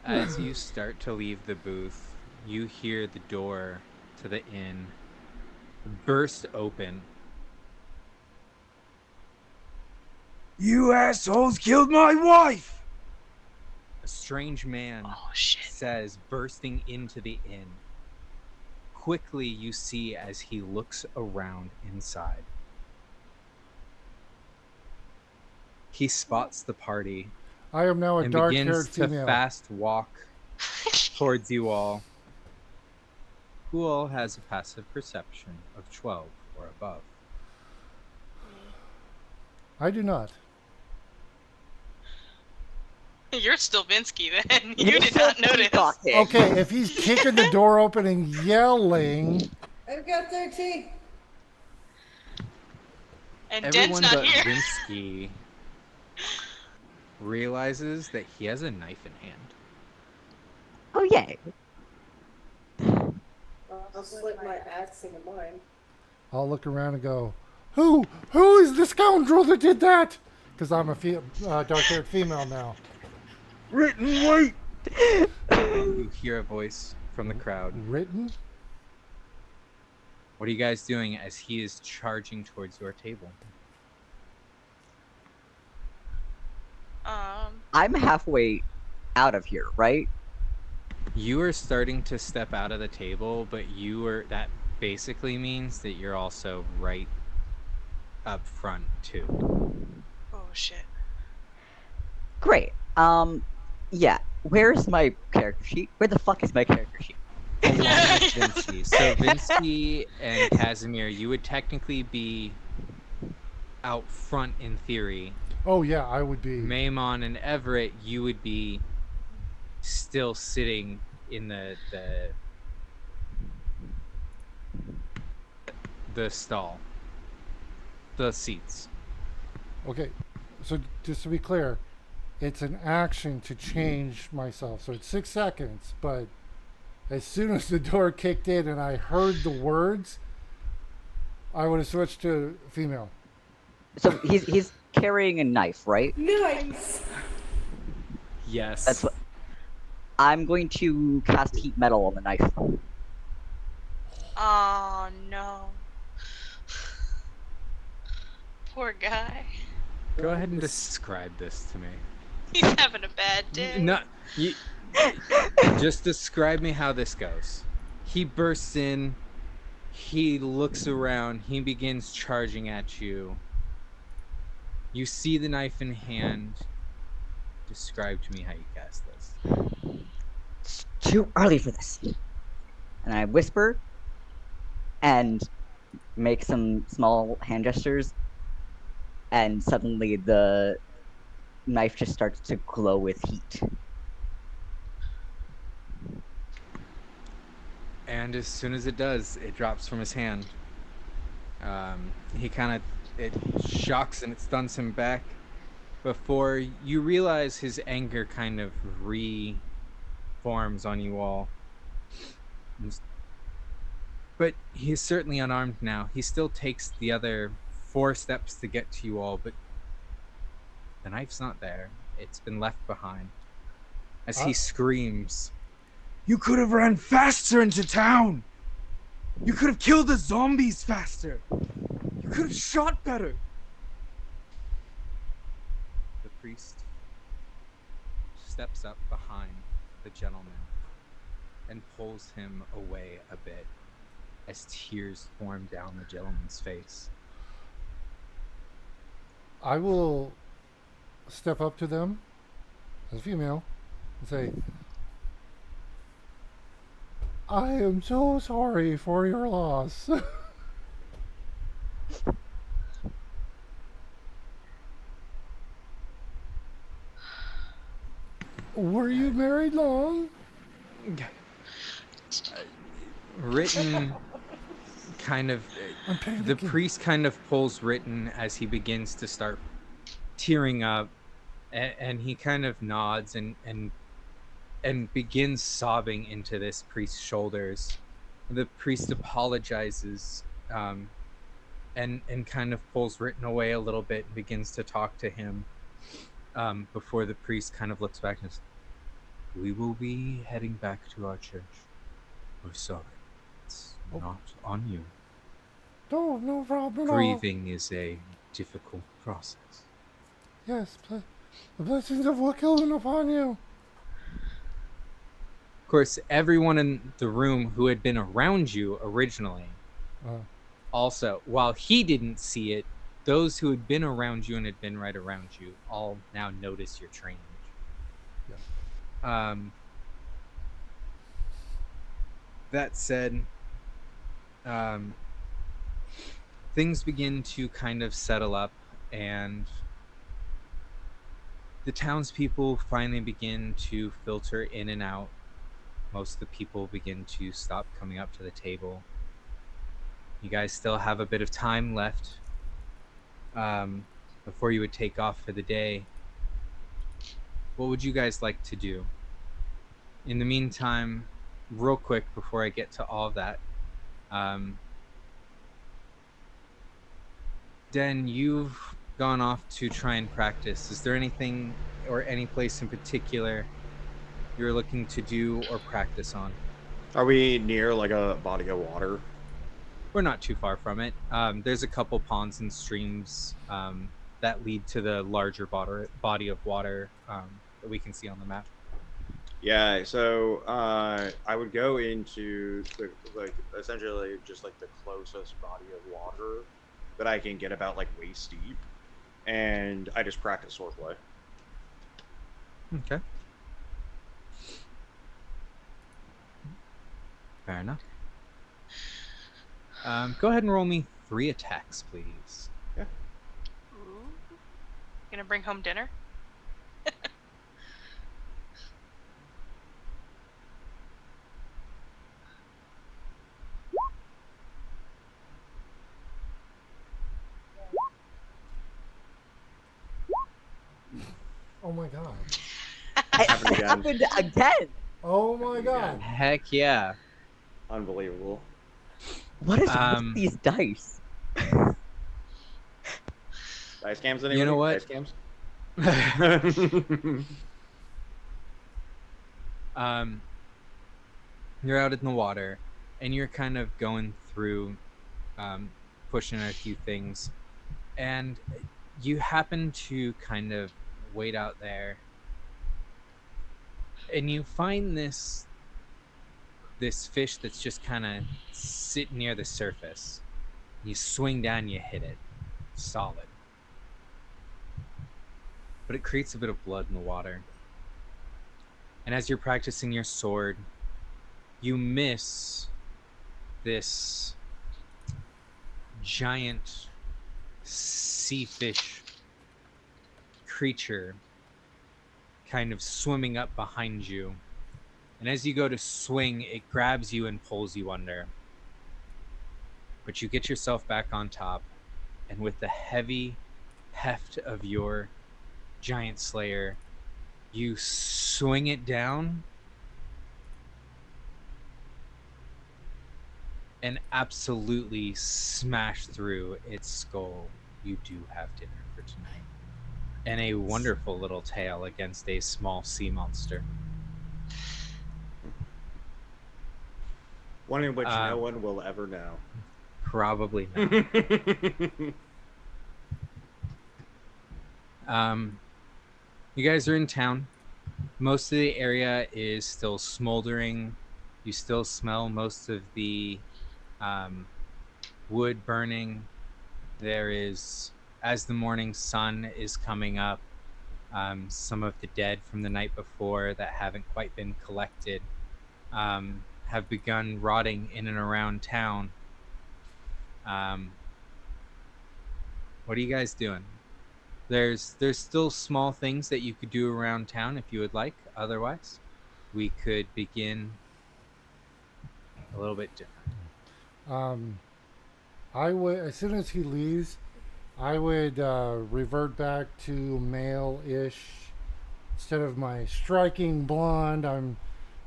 As you start to leave the booth, you hear the door to the inn burst open. You assholes killed my wife! A strange man says, bursting into the inn. Quickly, you see as he looks around inside. He spots the party. I am now a and dark-haired begins to female. fast walk towards you all. Who all has a passive perception of 12 or above? I do not. You're still Vinsky then. You did not notice. Okay, if he's kicking the door open and yelling. I've got 13. And Everyone Den's not but here. Vinsky realizes that he has a knife in hand. Oh yay! I'll slip my axe into mine. I'll look around and go, Who is the scoundrel that did that? Because I'm a dark-haired female now. Written, wait! You hear a voice from the crowd. Written? What are you guys doing as he is charging towards your table? I'm halfway out of here, right? You are starting to step out of the table, but that basically means that you're also right up front too. Oh shit. Great. Yeah. Where's my character sheet? Where the fuck is my character sheet? Along with Vinci. So Vinci and Casimir, you would technically be out front in theory. Oh yeah, I would be. Maimon and Everett, you would be still sitting in the stall, the seats. Okay, so just to be clear, it's an action to change myself. So it's 6 seconds, but as soon as the door kicked in and I heard the words, I would have switched to female. So he's carrying a knife, right? Nice. Yes. That's what. I'm going to cast heat metal on the knife. Oh no. Poor guy. Go ahead and describe this to me. He's having a bad day. No, you just describe me how this goes. He bursts in, he looks around, he begins charging at you. You see the knife in hand. Describe to me how you cast this. It's too early for this. And I whisper and make some small hand gestures, and suddenly the knife just starts to glow with heat. And as soon as it does, it drops from his hand. It shocks and it stuns him back before you realize his anger kind of reforms on you all. But he's certainly unarmed now. He still takes the other 4 steps to get to you all, but the knife's not there. It's been left behind. As he screams, "You could have ran faster into town! You could have killed the zombies faster! You could have shot better!" The priest steps up behind the gentleman and pulls him away a bit as tears form down the gentleman's face. I will step up to them as a female and say, I am so sorry for your loss. Were you married long? Written kind of I'm panicking. the priest kind of pulls Written as he begins to start tearing up, and he kind of nods and begins sobbing into this priest's shoulders. The priest apologizes and kind of pulls Written away a little bit and begins to talk to him before the priest kind of looks back and says, "We will be heading back to our church. We're sorry. It's not on you. No problem at all. Grieving is a difficult process." Yes, the blessings of Wakilin upon you. Of course, everyone in the room who had been around you originally, also, while he didn't see it, those who had been around you and had been right around you all now notice your change. Yeah. That said, things begin to kind of settle up, and the townspeople finally begin to filter in and out. Most of the people begin to stop coming up to the table. You guys still have a bit of time left before you would take off for the day. What would you guys like to do? In the meantime, real quick before I get to all of that, Den, you've gone off to try and practice. Is there anything or any place in particular you're looking to do or practice on? Are we near like a body of water? We're not too far from it. There's a couple ponds and streams that lead to the larger body of water that we can see on the map. Yeah, so I would go into the like essentially just like the closest body of water that I can get about like waist deep, and I just practice swordplay. Okay. Fair enough. Go ahead and roll me 3 attacks, please. Yeah. Ooh. Gonna bring home dinner? Oh my god. Happened It again. happened again. Oh my god. Heck yeah. Unbelievable. What is with Um, these dice? Dice cams, You anybody? know what? Dice cams. um, you're out in the water, and you're kind of going through, pushing a few things, and you happen to kind of wait out there, and you find this fish that's just kind of sitting near the surface. You swing down, you hit it, solid, but it creates a bit of blood in the water. And as you're practicing your sword, you miss this giant sea fish creature kind of swimming up behind you. And as you go to swing, it grabs you and pulls you under. But you get yourself back on top, and with the heavy heft of your giant slayer, you swing it down and absolutely smash through its skull. You do have dinner for tonight. And a wonderful little tail against a small sea monster. One in which no one will ever know. Probably not. You guys are in town. Most of the area is still smoldering. You still smell most of the wood burning. There is, as the morning sun is coming up, some of the dead from the night before that haven't quite been collected have begun rotting in and around town. What are you guys doing? There's still small things that you could do around town if you would like. Otherwise, we could begin a little bit different. I would, as soon as he leaves, I would revert back to male-ish. Instead of my striking blonde, I'm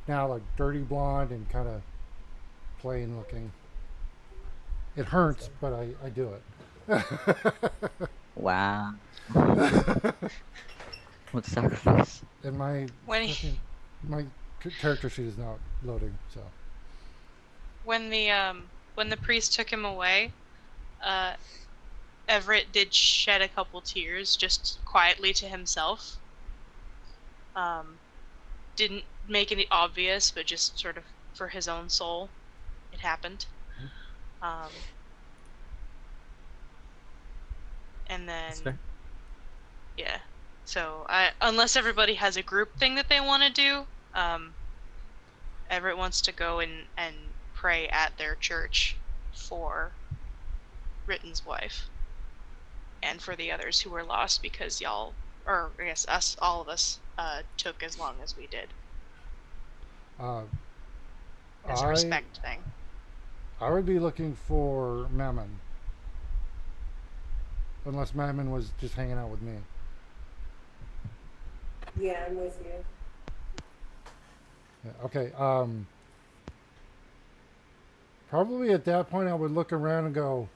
now like dirty blonde and kind of plain looking. It hurts, but I do it. Wow. What sacrifice? And my When fucking, my character sheet is not loading, so. when the priest took him away, Everett did shed a couple tears just quietly to himself. Didn't make it obvious, but just sort of for his own soul, it happened. And That's then fair. yeah, so unless everybody has a group thing that they want to do, Everett wants to go and pray at their church for Ritten's wife and for the others who were lost because y'all, or I guess us, all of us, took as long as we did as a respect thing. I would be looking for Mammon. Unless Mammon was just hanging out with me. Yeah, I'm with you. Yeah, okay. Probably at that point I would look around and go,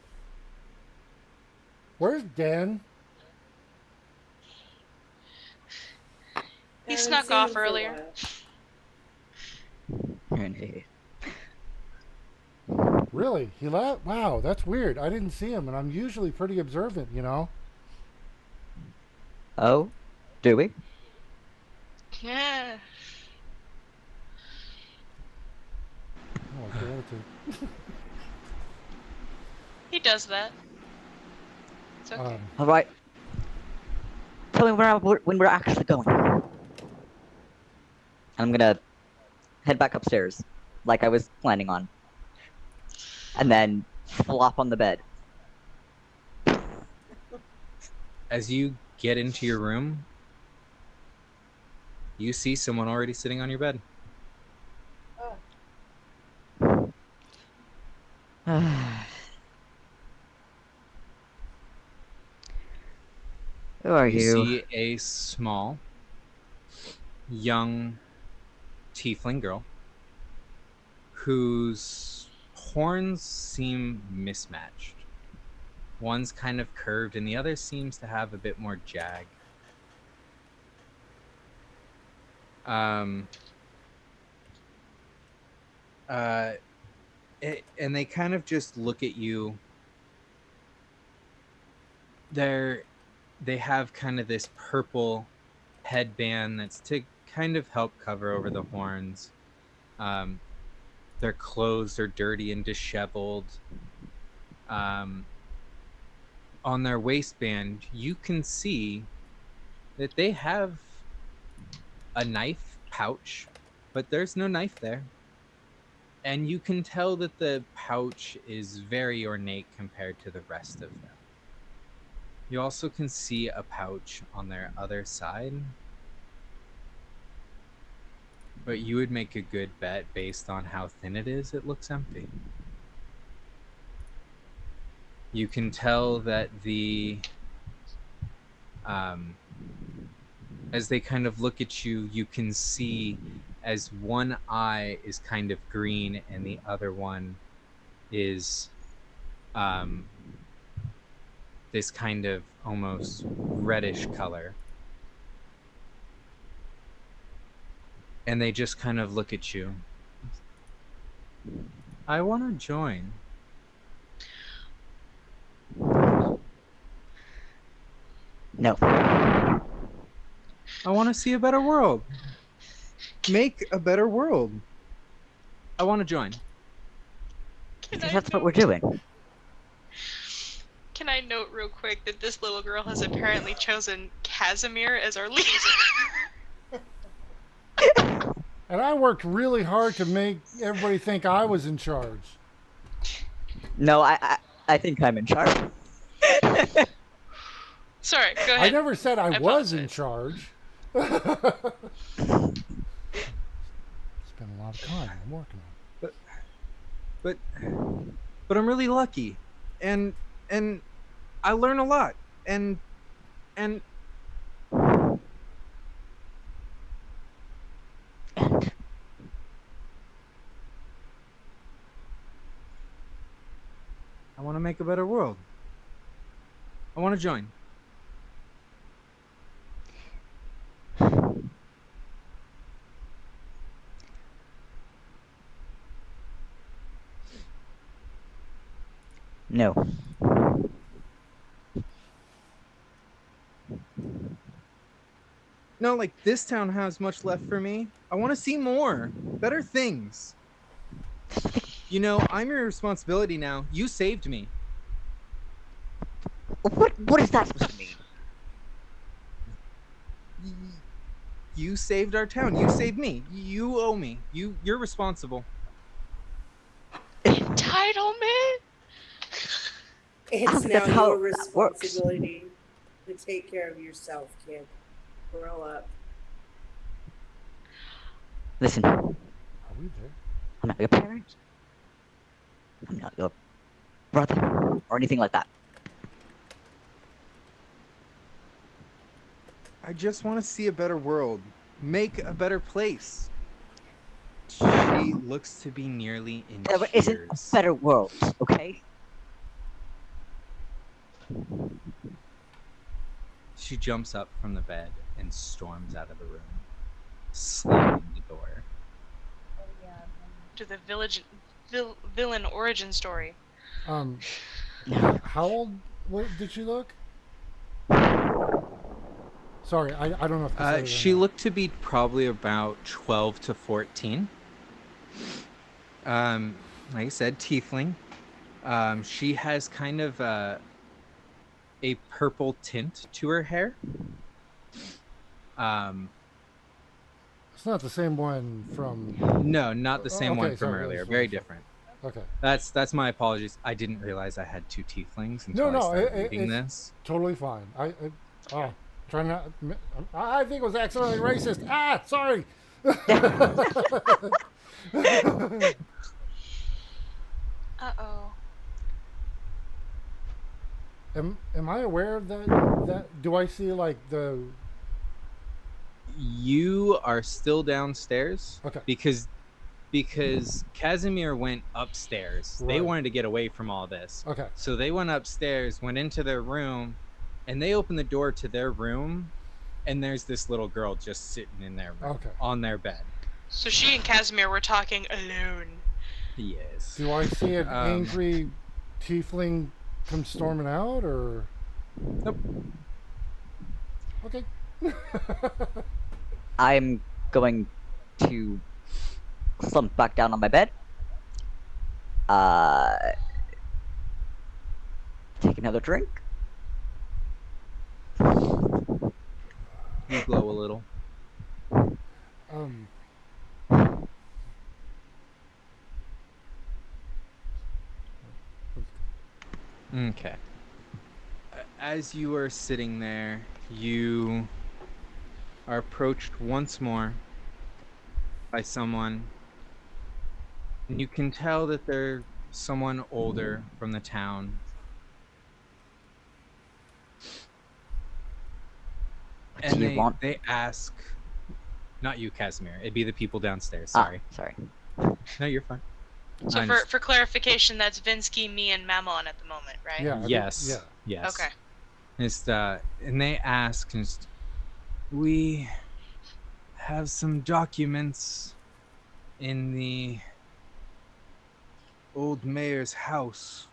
"Where's Dan?" He Haven't snuck seen him off for a earlier. while. Renee. Really? He left? Wow, that's weird. I didn't see him, and I'm usually pretty observant, you know? Oh, do we? Yeah. to. He does that. It's okay. All right. Tell me when we're actually going. I'm gonna head back upstairs, like I was planning on, and then flop on the bed. As you get into your room, you see someone already sitting on your bed. Who are You you? see a small, young tiefling girl whose horns seem mismatched. One's kind of curved and the other seems to have a bit more jag. And they kind of just look at you. They have kind of this purple headband that's to kind of help cover over the horns. Their clothes are dirty and disheveled. On their waistband, you can see that they have a knife pouch, but there's no knife there. And you can tell that the pouch is very ornate compared to the rest of them. You also can see a pouch on their other side. But you would make a good bet based on how thin it is, it looks empty. You can tell that as they kind of look at you, you can see as one eye is kind of green and the other one is this kind of almost reddish color. And they just kind of look at you. I want to join. No. I want to see a better world. Make a better world. I want to join. Because that's what we're doing. Can I note real quick that this little girl has apparently chosen Casimir as our leader? And I worked really hard to make everybody think I was in charge. No, I think I'm in charge. Sorry, go ahead. I never said I was in apologize. charge. Spent a lot of time. I'm working on it. But I'm really lucky, and I learn a lot, and I want to make a better world. I want to join. No. No, like this town has much left for me. I want to see more, better things. You know, I'm your responsibility now. You saved me. What is that supposed to mean? You saved our town. You saved me. You owe me. You're responsible. Entitlement? It's think now that's how your that works. responsibility to take care of yourself, kid. Grow up. Listen, Are we there? I'm not your parent. I'm not your brother or anything like that. I just want to see a better world. Make a better place. She looks to be nearly in There tears. isn't a better world, okay? She jumps up from the bed and storms out of the room, slamming the door. To the villain origin story. How old did she look? Sorry, I don't know if this is She looked to be probably about 12 to 14. like I said, tiefling. She has kind of a purple tint to her hair. Um, It's not the same one from. no, not the same one Okay, from sorry. earlier. Just Very wanted to- different. Okay. That's my apologies. I didn't realize I had two tieflings until No, I no, started reading it's this. totally fine. Oh, try not. I think it was accidentally racist. Ah, sorry. Uh-oh. Am I aware of that? That do I see like the? You are still downstairs Okay. because Casimir went upstairs. They Right. wanted to get away from all this. Okay. So they went upstairs, went into their room, and they opened the door to their room, and there's this little girl just sitting in their room Okay. on their bed. So she and Casimir were talking alone. Yes. Do I see an Um, angry tiefling come storming out, or? Nope. Okay. I'm going to slump back down on my bed. Take another drink. You glow a little. Um. Okay. As you are sitting there, you are approached once more by someone. And you can tell that they're someone older from the town. What And do you want? they ask, not you, Casimir. It'd be the people downstairs. Ah, Sorry. sorry. No, you're fine. So I for clarification, that's Vinsky, me, and Mammon at the moment, right? Yeah. I think- Yes. yeah. Yes. Okay. It's and they ask, we have some documents in the old mayor's house.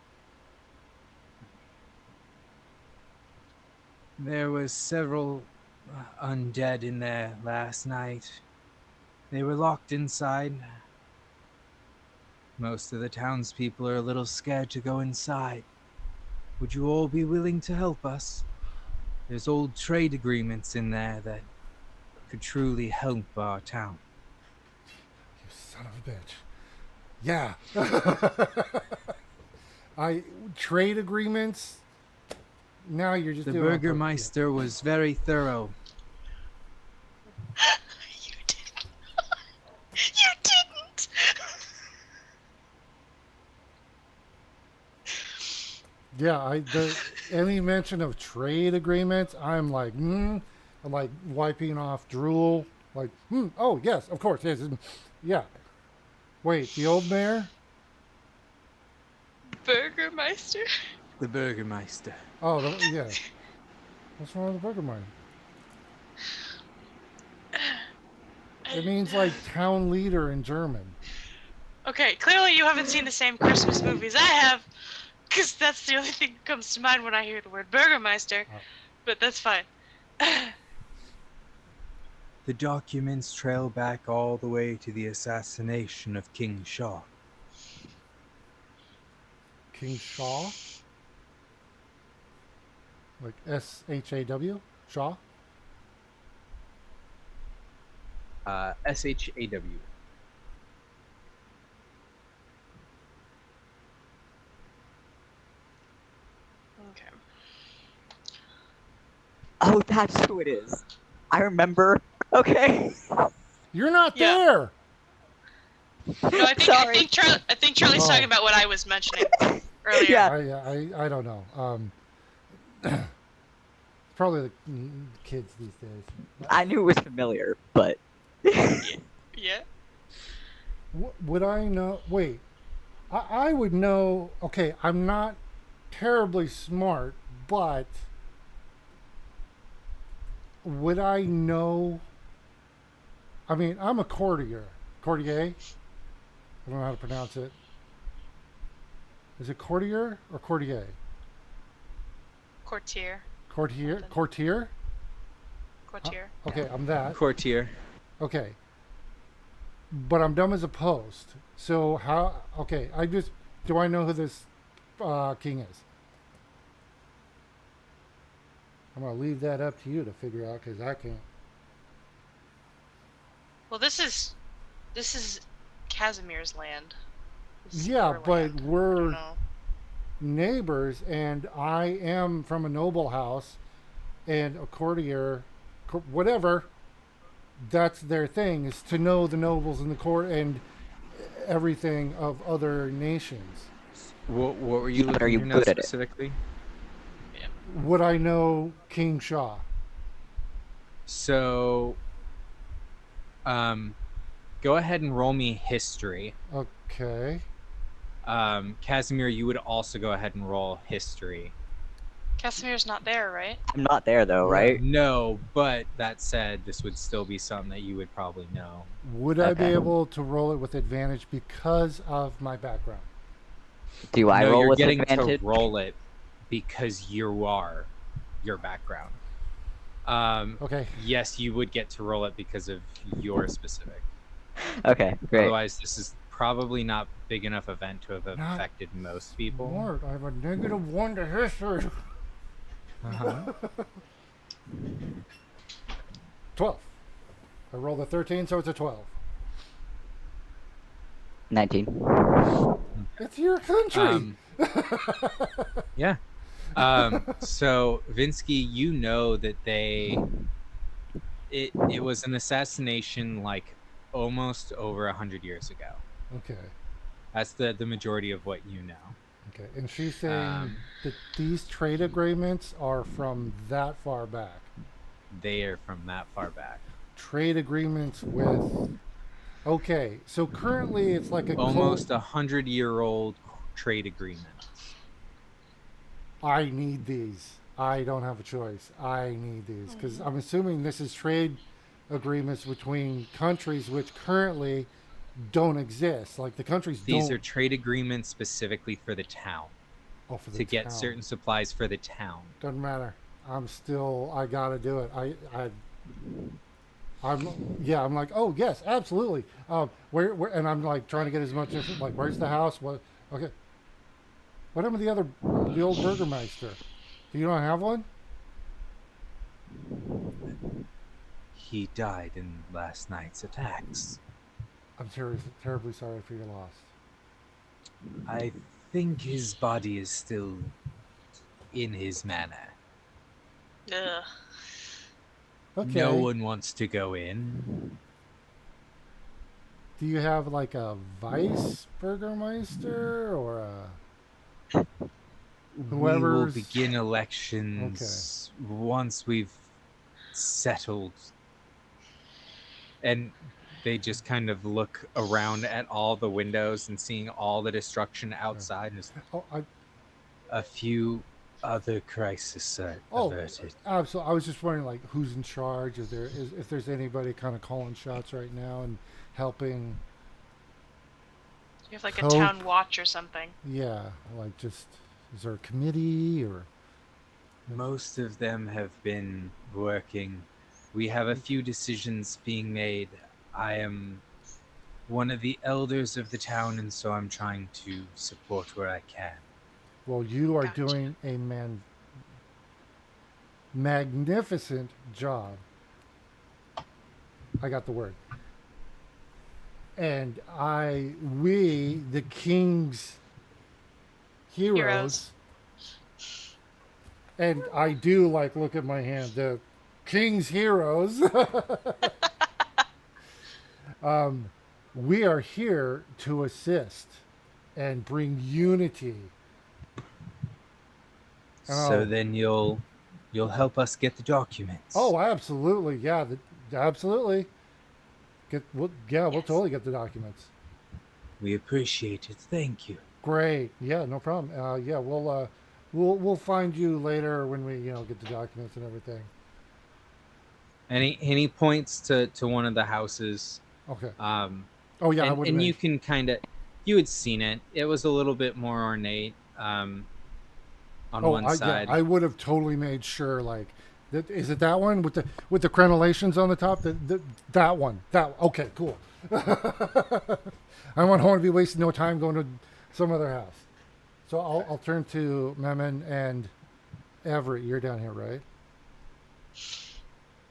There was several undead in there last night. They were locked inside. Most of the townspeople are a little scared to go inside. Would you all be willing to help us? There's old trade agreements in there that could truly help our town. You son of a bitch. Yeah. I trade agreements. Now you're just The doing it on purpose. Burgermeister was very thorough. You didn't. You didn't. Yeah, any mention of trade agreements, I'm like, I'm like wiping off drool. Like, oh yes, of course, yes, yeah. Wait, the old mayor? Burgermeister. The Burgermeister. Oh, yeah. What's wrong with the Burgermeister? It means like town leader in German. Okay, clearly you haven't seen the same Christmas movies I have, because that's the only thing that comes to mind when I hear the word Burgermeister. Oh. But that's fine. The documents trail back all the way to the assassination of King Shaw. King Shaw? Like SHAW? Shaw? SHAW. Okay. Oh, that's who it is. I remember. Okay. You're not Yeah. there! No, I Sorry. think Charlie's Oh. talking about what I was mentioning earlier. Yeah. I don't know. Probably the kids these days. I knew it was familiar, but Yeah. Would I know? Wait, I would know. Okay, I'm not terribly smart, but would I know? I mean, I'm a courtier. Courtier? I don't know how to pronounce it. Is it courtier or courtier? Courtier. Courtier? Something. Courtier? Courtier. Okay, I'm that. Courtier. Okay. but I'm dumb as a post. So how? Okay, do I know who this king is? I'm gonna leave that up to you to figure out because I can't. Well, this is Casimir's land. This is Yeah, your but land. I don't we're know. neighbors, and I am from a noble house, and a courtier, whatever. That's their thing is to know the nobles in the court and everything of other nations. What were you Yeah, but are looking you to know good at it? specifically? Would I know King Shah? So, go ahead and roll me history. Okay. Casimir, you would also go ahead and roll history. Casimir's not there, right? I'm not there though, Yeah. right? No, but that said, this would still be something that you would probably know. Would I be Okay. able to roll it with advantage because of my background? Do I No, roll you're with getting advantage? to roll it because you are your background. Okay. Yes, you would get to roll it because of your specific. Okay, great. Otherwise, this is probably not big enough event to have Not affected most people. Lord, I have a -1 to history. Uh-huh. 12. I rolled a 13, so it's a 12. 19. It's your country. Yeah. So Vinsky, you know that it was an assassination like almost over 100 years ago. Okay. That's the majority of what you know. Okay. And she's saying Um, that these trade agreements are from that far back. They are from that far back. Trade agreements with. Okay. So currently it's like a Almost 100-year-old trade agreement. I need these. I don't have a choice. I need these because I'm assuming this is trade agreements between countries which currently don't exist. Like the countries These don't. are trade agreements specifically for the town Oh, for the to get town. certain supplies for the town. Doesn't matter. I gotta do it. I'm like, oh yes, absolutely. Where, and I'm like trying to get as much info. Like, where's the house? What? Okay. What happened to the old Burgermeister? Do you not have one? He died in last night's attacks. I'm terribly sorry for your loss. I think his body is still in his manor. Ugh. Okay. No one wants to go in. Do you have like a vice Burgermeister or a We will whoever's? begin elections once we've settled. And they just kind of look around at all the windows and seeing all the destruction outside and just Oh, a few other crises averted. absolutely. I was just wondering, like, who's in charge? If there's anybody kind of calling shots right now and helping? You have like Cope. a town watch or something. Yeah, like just is there a committee or? Most of them have been working. We have a few decisions being made. I am one of the elders of the town, and so I'm trying to support where I can. Well, you are Gotcha. doing a magnificent job. I got the word. And we, the king's heroes, and I do like look at my hand, the king's heroes. We are here to assist and bring unity. So Oh. then you'll help us get the documents. Oh, absolutely. Yeah, absolutely. We'll Yes. totally get the documents. We appreciate it. Thank you. Great. Yeah, no problem. Yeah, we'll find you later when we get the documents and everything. Any points to one of the houses? Okay. Oh yeah, I would have and you can you had seen it. It was a little bit more ornate on one side. I would have totally made sure like Is it that one with the crenellations on the top? That one. Okay, cool. I don't want to be wasting no time going to some other house. So I'll turn to Mammon and Everett. You're down here, right?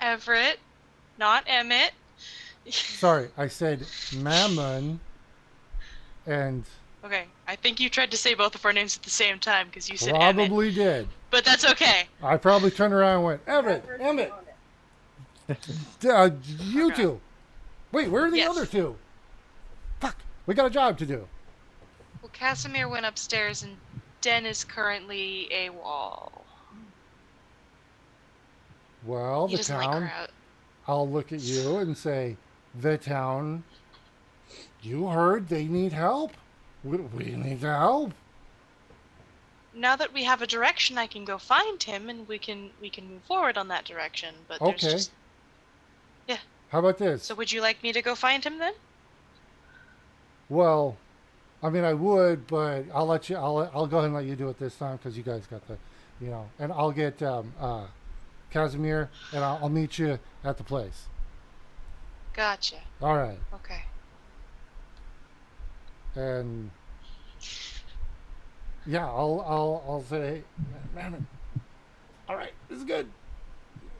Everett, not Emmett. Sorry, I said Mammon and Okay, I think you tried to say both of our names at the same time because you said Emmett. probably did. But that's okay. I probably turned around and went, Everett, Emmett, you Okay. two. Wait, where are the Yes. other two? Fuck, we got a job to do. Well, Casimir went upstairs and Den is currently AWOL. Well, He the doesn't like town, crowd. I'll look at you and say, the town, you heard they need help. We need the help. Now that we have a direction, I can go find him and we can move forward on that direction. But there's Okay. just... Yeah. How about this? So would you like me to go find him then? Well, I mean, I would, but I'll let you. I'll go ahead and let you do it this time because you guys got the, and I'll get Casimir and I'll meet you at the place. Gotcha. All right, Okay. and yeah, I'll say, man, all right, this is good.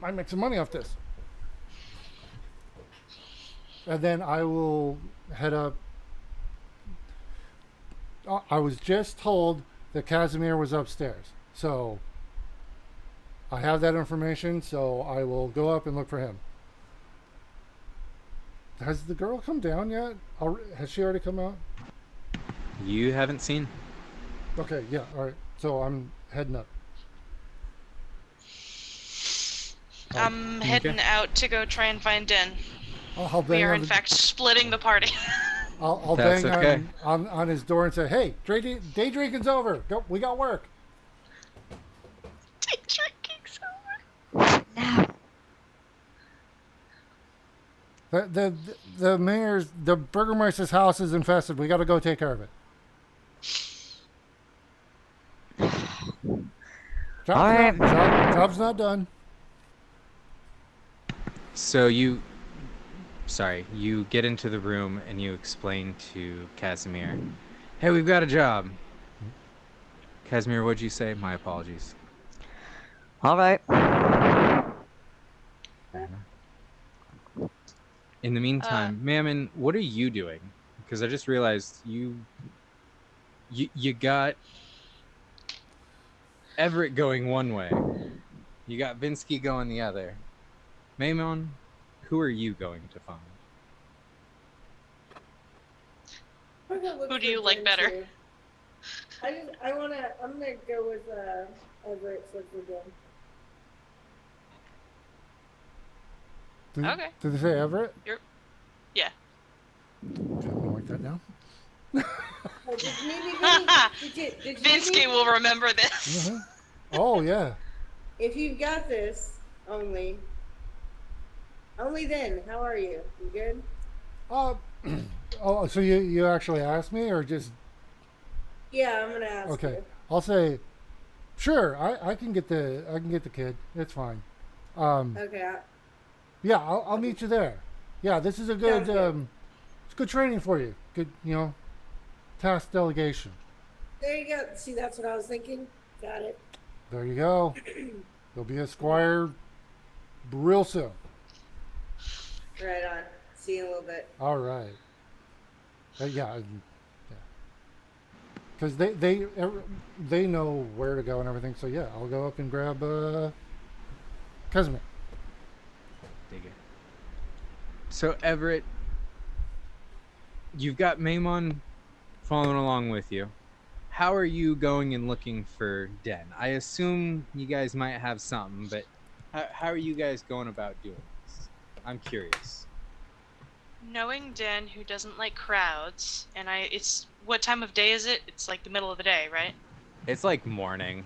Might make some money off this, and then I will head up. I was just told that Casimir was upstairs, so I have that information. So I will go up and look for him. Has the girl come down yet? Has she already come out? You haven't seen? Okay, yeah, all right. So I'm heading up. I'm heading out to go try and find Den. I'll We bang are on in the- fact splitting the party. I'll That's bang okay. on his door and say, "Hey, day drinking's over. Go, we got work." Day drinking's over. The mayor's, the burgermeister's house is infested. We got to go take care of it. All right. Job's not done. So you get into the room and you explain to Casimir, hey, we've got a job. Casimir, what'd you say? My apologies. All right. In the meantime, Mammon, what are you doing? Because I just realized you got Everett going one way. You got Vinsky going the other. Mammon, who are you going to find? Who do you like better? I'm gonna go with Everett for good. Okay. Did they say Everett? Yeah. Okay, I'm gonna write that down. Oh, did you Vinsky will remember this. Mhm. Oh yeah. If you've got this, only then, how are you? You good? Oh, so you actually asked me, or just Yeah, I'm gonna ask okay? you. I'll say, sure. I can get the kid. It's fine. Okay. Yeah, I'll meet you there. Yeah, this is a good Sounds good. it's good training for you. Good, task delegation. There you go. See, that's what I was thinking. Got it. There you go. You'll be a squire real soon. Right on. See you in a little bit. All right. Yeah. Because they know where to go and everything. So yeah, I'll go up and grab Casimir. Dig it. So Everett, you've got Maimon following along with you. How are you going and looking for Den? I assume you guys might have something, but how are you guys going about doing this? I'm curious. Knowing Den, who doesn't like crowds, and it's what time of day is it? It's like the middle of the day, right? It's like morning.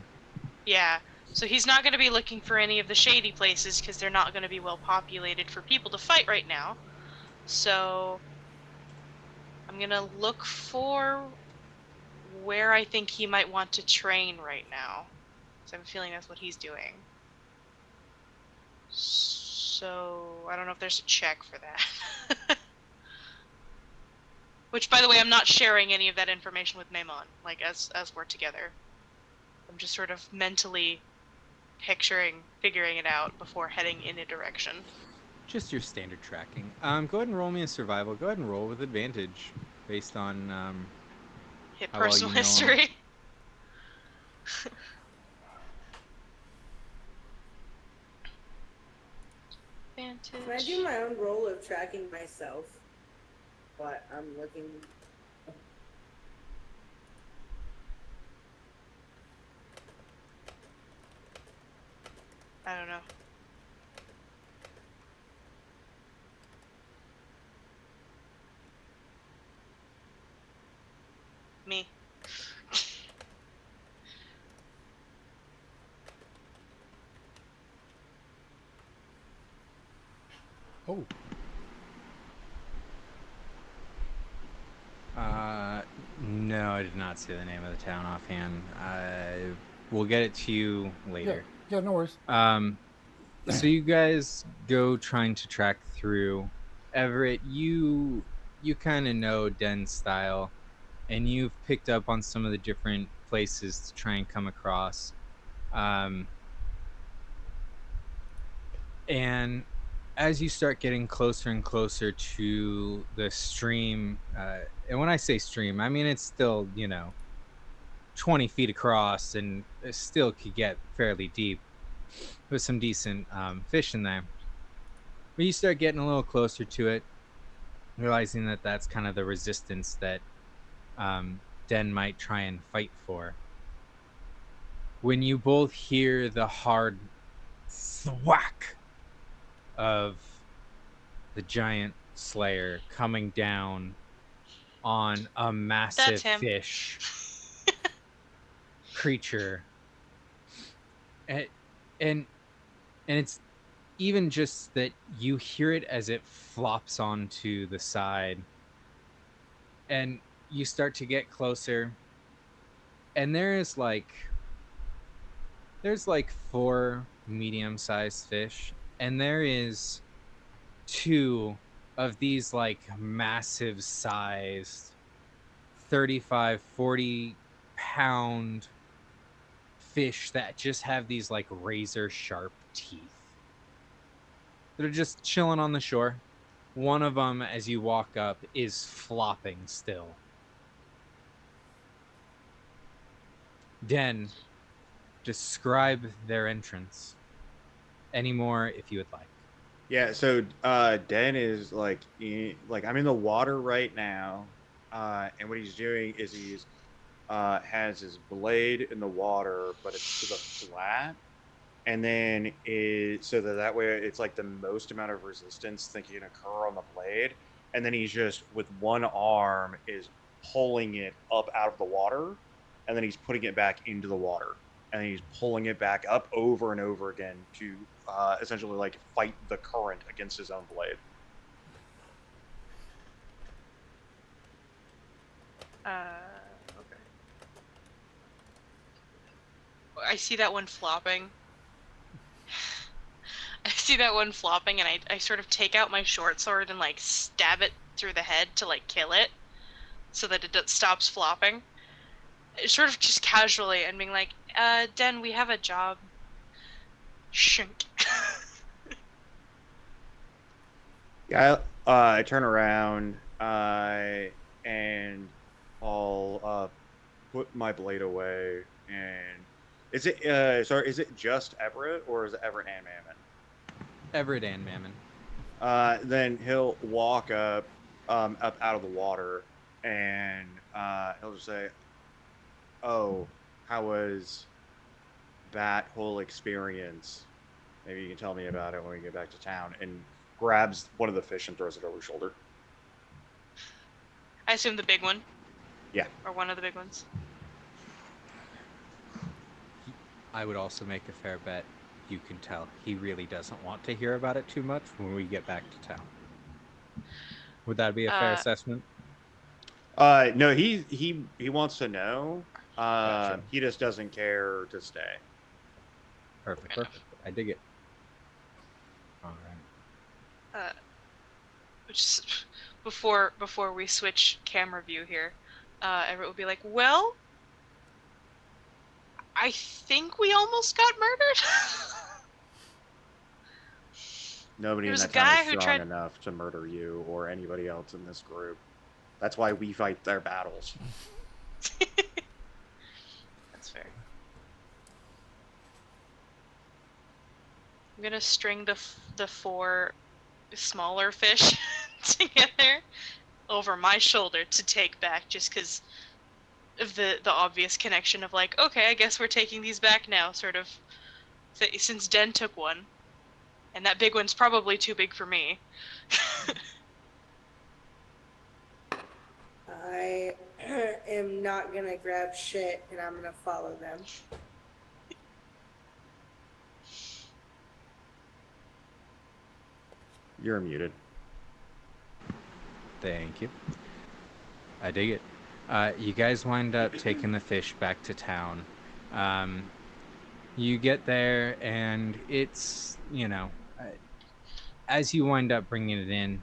Yeah. So he's not going to be looking for any of the shady places because they're not going to be well populated for people to fight right now. So I'm going to look for where I think he might want to train right now. So I have a feeling that's what he's doing. So I don't know if there's a check for that. Which, by the way, I'm not sharing any of that information with Maimon. Like as we're together, I'm just sort of mentally figuring it out before heading in a direction. Just your standard tracking. Go ahead and roll me a survival. Go ahead and roll with advantage based on Hit how well personal you know 'em. history. Advantage. Can I do my own role of tracking myself? What I'm looking. I don't know. Me. Oh, No, I did not say the name of the town offhand. We'll get it to you later. yeah, no worries. So you guys go trying to track through. Everett, you kind of know Den's style, and you've picked up on some of the different places to try and come across. And as you start getting closer and closer to the stream, and when I say stream, I mean it's still 20 feet across, and it still could get fairly deep with some decent fish in there. But you start getting a little closer to it, realizing that that's kind of the resistance that Den might try and fight for. When you both hear the hard thwack of the giant slayer coming down on a massive That's him. fish creature, and it's even just that you hear it as it flops onto the side, and you start to get closer, and there's like 4 medium-sized fish, and there is 2 of these like massive sized 35-40 pound fish that just have these like razor sharp teeth. They're just chilling on the shore. One of them, as you walk up, is flopping still. Den, describe their entrance. Any more if you would like. Yeah, so Den is like I'm in the water right now, and what he's doing is he's has his blade in the water, but it's to the flat, and then so that way it's like the most amount of resistance that can occur on the blade, and then he's just with one arm is pulling it up out of the water, and then he's putting it back into the water, and then he's pulling it back up over and over again to essentially like fight the current against his own blade. Okay. I see that one flopping. And I sort of take out my short sword and like stab it through the head to like kill it so that it stops flopping. Sort of just casually, and being like, Den, we have a job. Shink. Yeah, I turn around and I'll put my blade away. And is it is it just Everett, or is it Everett and Mammon? Everett and Mammon. Then he'll walk up out of the water, and he'll just say, "Oh, how was that whole experience? Maybe you can tell me about it when we get back to town." And grabs one of the fish and throws it over his shoulder. I assume the big one. Yeah. Or one of the big ones. I would also make a fair bet. You can tell he really doesn't want to hear about it too much when we get back to town. Would that be a fair assessment? No, he wants to know. Gotcha. He just doesn't care to stay. Perfect. I dig it. which is before we switch camera view here, Everett would be like, "Well, I think we almost got murdered." Nobody There in was a that town guy is who strong tried. enough to murder you or anybody else in this group. That's why we fight their battles. That's fair. I'm gonna string the 4 smaller fish together over my shoulder to take back, just because of the obvious connection of like, okay, I guess we're taking these back now, sort of. Since Den took one, and that big one's probably too big for me. I am not gonna grab shit, and I'm gonna follow them. You're muted. Thank you. I dig it. You guys wind up taking the fish back to town. You get there, and it's, as you wind up bringing it in,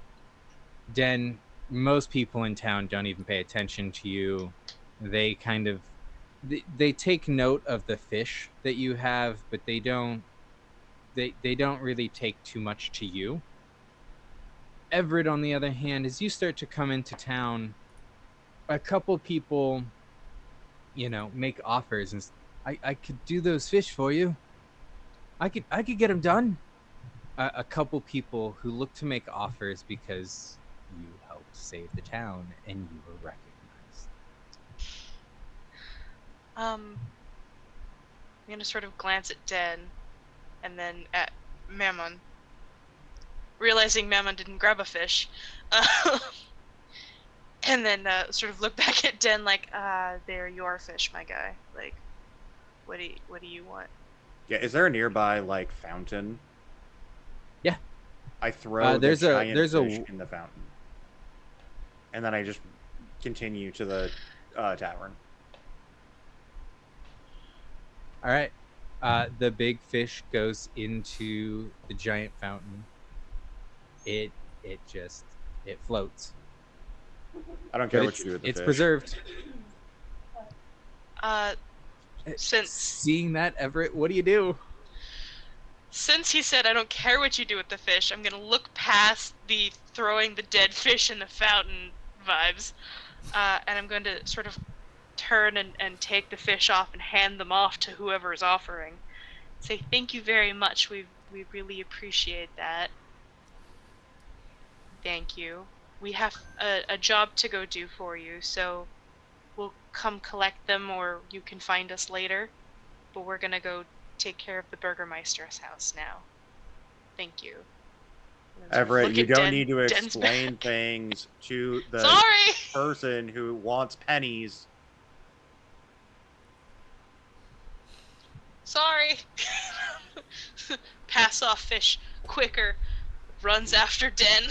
Den, most people in town don't even pay attention to you. They kind of, they take note of the fish that you have, but they don't really take too much to you. Everett, on the other hand, as you start to come into town, a couple people, make offers, and I could do those fish for you. I could get them done. A couple people who look to make offers because you helped save the town and you were recognized. I'm gonna sort of glance at Den, and then at Mammon, realizing Mammon didn't grab a fish, and then sort of look back at Den like, they're your fish, my guy. Like, what do you want? Yeah, is there a nearby like fountain? Yeah. I throw there's the a- giant there's a fish in the fountain, and then I just continue to the tavern. All right. The big fish goes into the giant fountain. It floats. I don't care But what you do with the it's fish. preserved. Since Seeing that, Everett, what do you do? Since he said, I don't care what you do with the fish, I'm gonna look past the throwing the dead fish in the fountain vibes, and I'm going to sort of turn and take the fish off and hand them off to whoever is offering. Say, thank you very much, we really appreciate that. Thank you. We have a job to go do for you, so we'll come collect them, or you can find us later, but we're gonna go take care of the Burgermeister's house now. Thank you. And then sort of Everett, look you at don't Den- need to Den's explain back. things to the Sorry! person who wants pennies. Sorry! Pass off fish quicker. Runs after Den.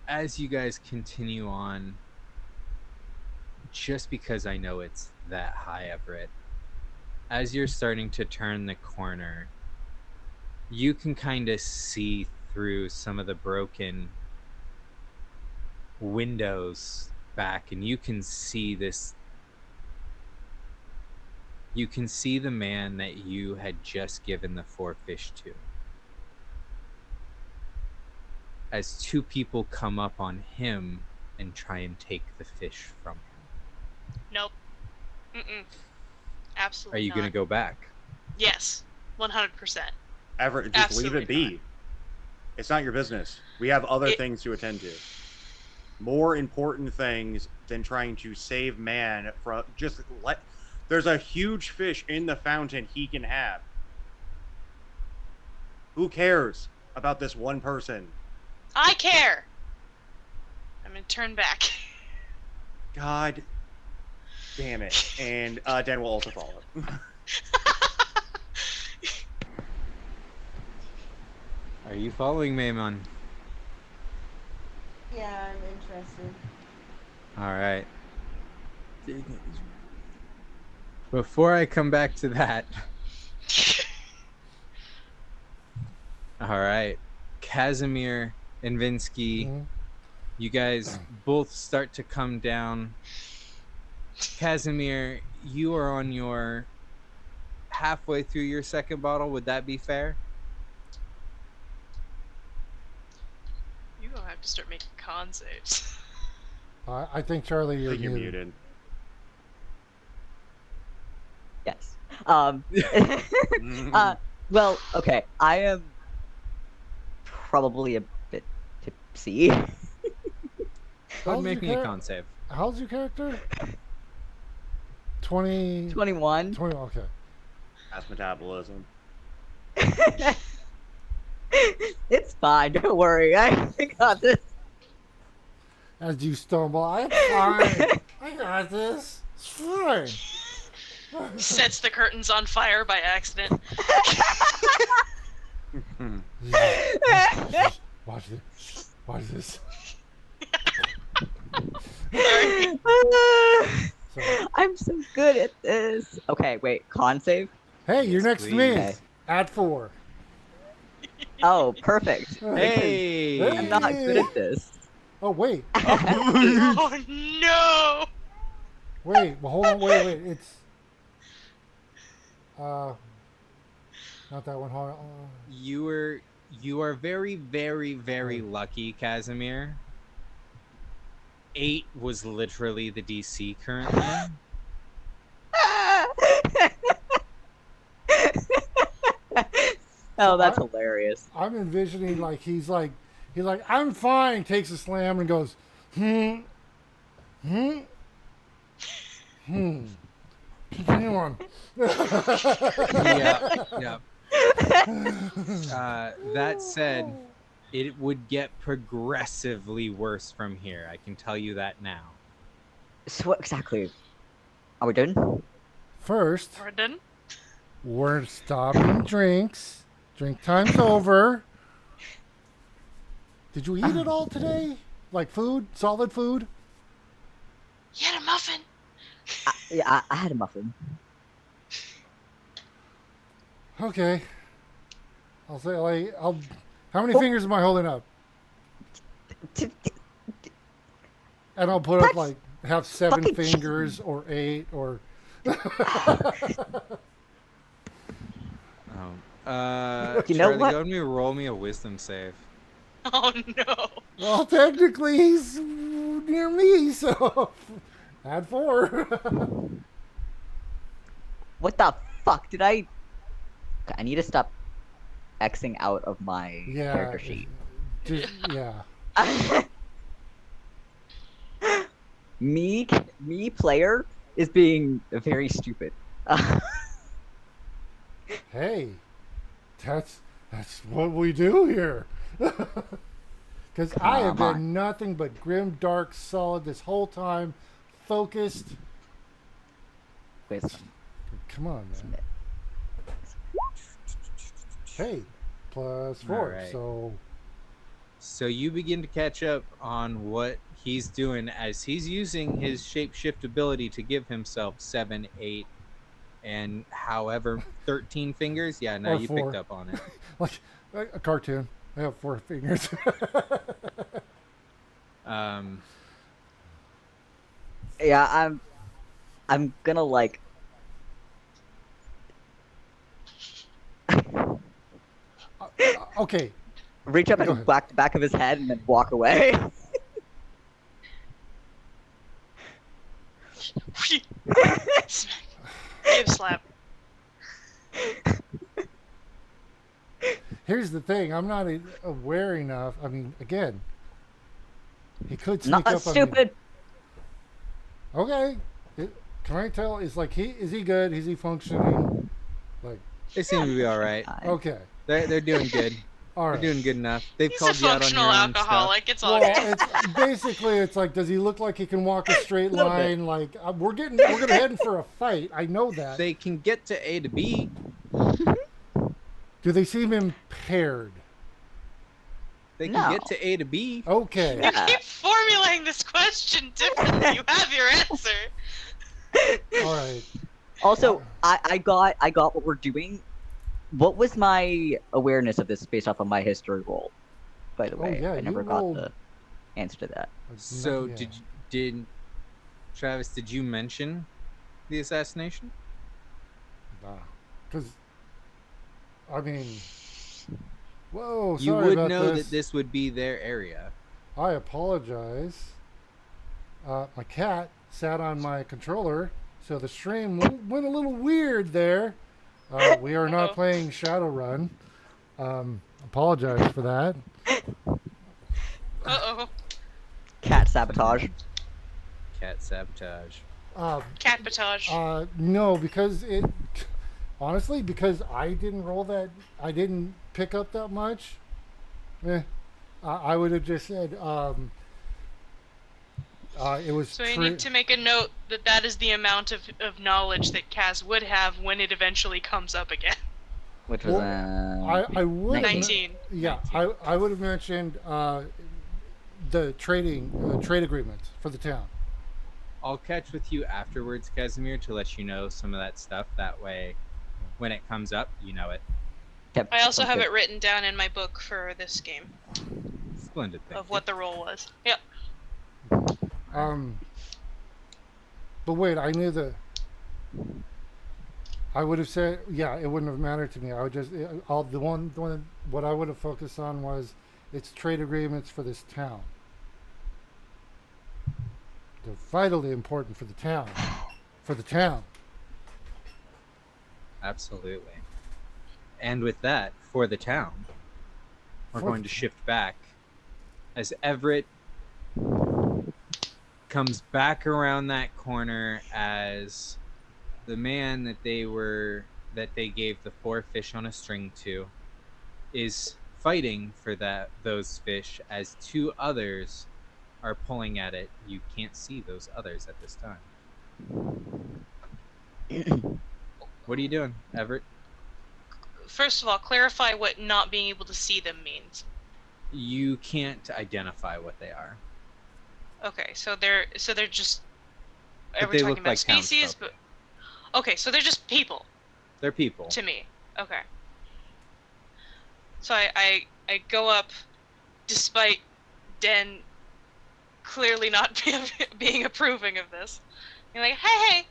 As you guys continue on, just because I know it's that high, Everett, as you're starting to turn the corner, you can kind of see through some of the broken windows back, and you can see this. You can see the man that you had just given the 4 fish to. As 2 people come up on him and try and take the fish from him. Nope. Mm-mm. Are Absolutely you not. going to go back? Yes. 100%. Everett, just Absolutely leave it be. not. It's not your business. We have other things to attend to. More important things than trying to save man from just let. There's a huge fish in the fountain he can have. Who cares about this one person? I care! I'm gonna turn back. God damn it. And Dan will also follow. Are you following Maimon? Yeah, I'm interested. All right. Before I come back to that, all right, Casimir and Vinsky, Mhm. you guys both start to come down. Casimir, you are on your halfway through your second bottle. Would that be fair? You gonna have to start making con saves. I think Charlie, I you're think you're muted. muted. Yes. Mhm. Well, okay. I am probably a bit tipsy. Go ahead How's and make me your a char- con save. How's your character? 20. 21. 20. Okay. Fast metabolism. It's fine. Don't worry. I got this. As you stumble, I'm fine. I got this. It's fine. Sets the curtains on fire by accident. Watch this. Watch this. Sorry. So, I'm so good at this. Okay, wait. Con save? hey, you're Yes, next to me. please. At 4. Oh, perfect. Hey! I'm not good at this. Oh, wait. Oh no! Wait. Well, hold on. Wait. It's. Not that one. Hold on. You are very, very, very lucky, Casimir. 8 was literally the DC currently. Oh, that's hilarious. I'm envisioning like he's like I'm fine. Takes a slam and goes Continue on. Yeah. That said, it would get progressively worse from here. I can tell you that now. So what exactly? Are we done? First, Pardon? we're stopping drinks. Drink time's over. Did you eat it all today? Like food? Solid food? You had a muffin. Yeah, I had a muffin. Okay. I'll say like how many fingers am I holding up? And I'll put up That's like have 7 fucking fingers or 8 or You know Charlie, what? go ahead and roll me a wisdom save. Oh no! well, technically he's near me, so add 4. What the fuck did I? I need to stop Xing out of my Yeah. character sheet. Just yeah. me player is being very stupid. Hey, that's what we do here. Because I have Come been nothing but grim, dark, solid this whole time, focused. Wisdom. Come on, man. Hey, plus 4. Alright. So you begin to catch up on what he's doing as he's using his shapeshift ability to give himself 7, 8, and however 13 fingers. Yeah, now Or you 4. picked up on it. Like a cartoon. I have 4 fingers. Yeah, I'm gonna like. Okay. Reach up Go and ahead. whack the back of his head and then walk away. Give slap. Here's the thing. I'm not aware enough. I mean, again, he could sneak Not up stupid. on me. Okay. Can I tell? Is like is he good? Is he functioning? Like They seem to be all right. okay. They're doing good. All They're right. doing good enough. They've He's a called you out on your functional own stuff. alcoholic. It's all Well, good. it's basically it's like, does he look like he can walk a straight Little bit. line? Like we're gonna head in for a fight. I know that. They can get to A to B. Do they seem impaired? They can No. get to A to B. Okay. You keep formulating this question differently. You have your answer. All right. Also, I got what we're doing. What was my awareness of this based off of my history roll? By the Oh way, yeah, I you never got rolled. the answer to that. So Yeah. did Travis? Did you mention the assassination? Because I mean, whoa, You sorry would about know that this. this would be their area. I apologize. My cat sat on my controller, so the stream went a little weird there. We are not Uh-oh. playing Shadowrun. Apologize for that. Uh-oh. Cat sabotage. Cat sabotage. Uh, Catbotage. no, because it honestly because I didn't roll that. I didn't pick up that much. Eh, I would have just said it was. So we need to make a note that that is the amount of knowledge that Kaz would have when it eventually comes up again. Which was I would have 19. yeah 19. I would have mentioned the trade agreements for the town. I'll catch with you afterwards, Casimir, to let you know some of that stuff. That way, when it comes up, you know it. Yep, I also sounds have good. it written down in my book for this game Splendid thing. of what the role was. Yep. But wait, I knew the. I would have said yeah. It wouldn't have mattered to me. I would just all the one what I would have focused on was its trade agreements for this town. They're vitally important for the town. For the town. Absolutely. And with that, for the town, we're For going the to shift back as Everett comes back around that corner as the man that they gave the 4 fish on a string to is fighting for those fish as 2 others are pulling at it. You can't see those others at this time. What are you doing, Everett? First of all, clarify what not being able to see them means. You can't identify what they are. Okay, so they're just. But Are we they talking look about like species? townsfolk. But okay, so they're just people They're people. to me. Okay. So I go up, despite Den clearly not being approving of this. You're like, hey,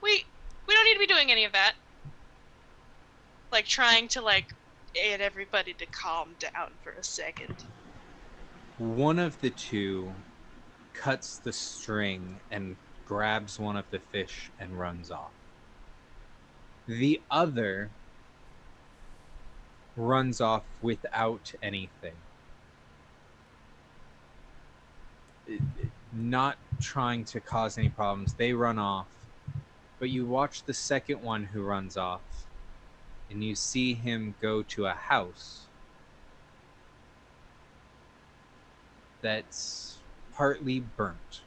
we don't need to be doing any of that. Like trying to get everybody to calm down for a second. One of the 2 cuts the string and grabs one of the fish and runs off. The other runs off without anything. Not trying to cause any problems. They run off. But you watch the second one who runs off, and you see him go to a house that's partly burnt.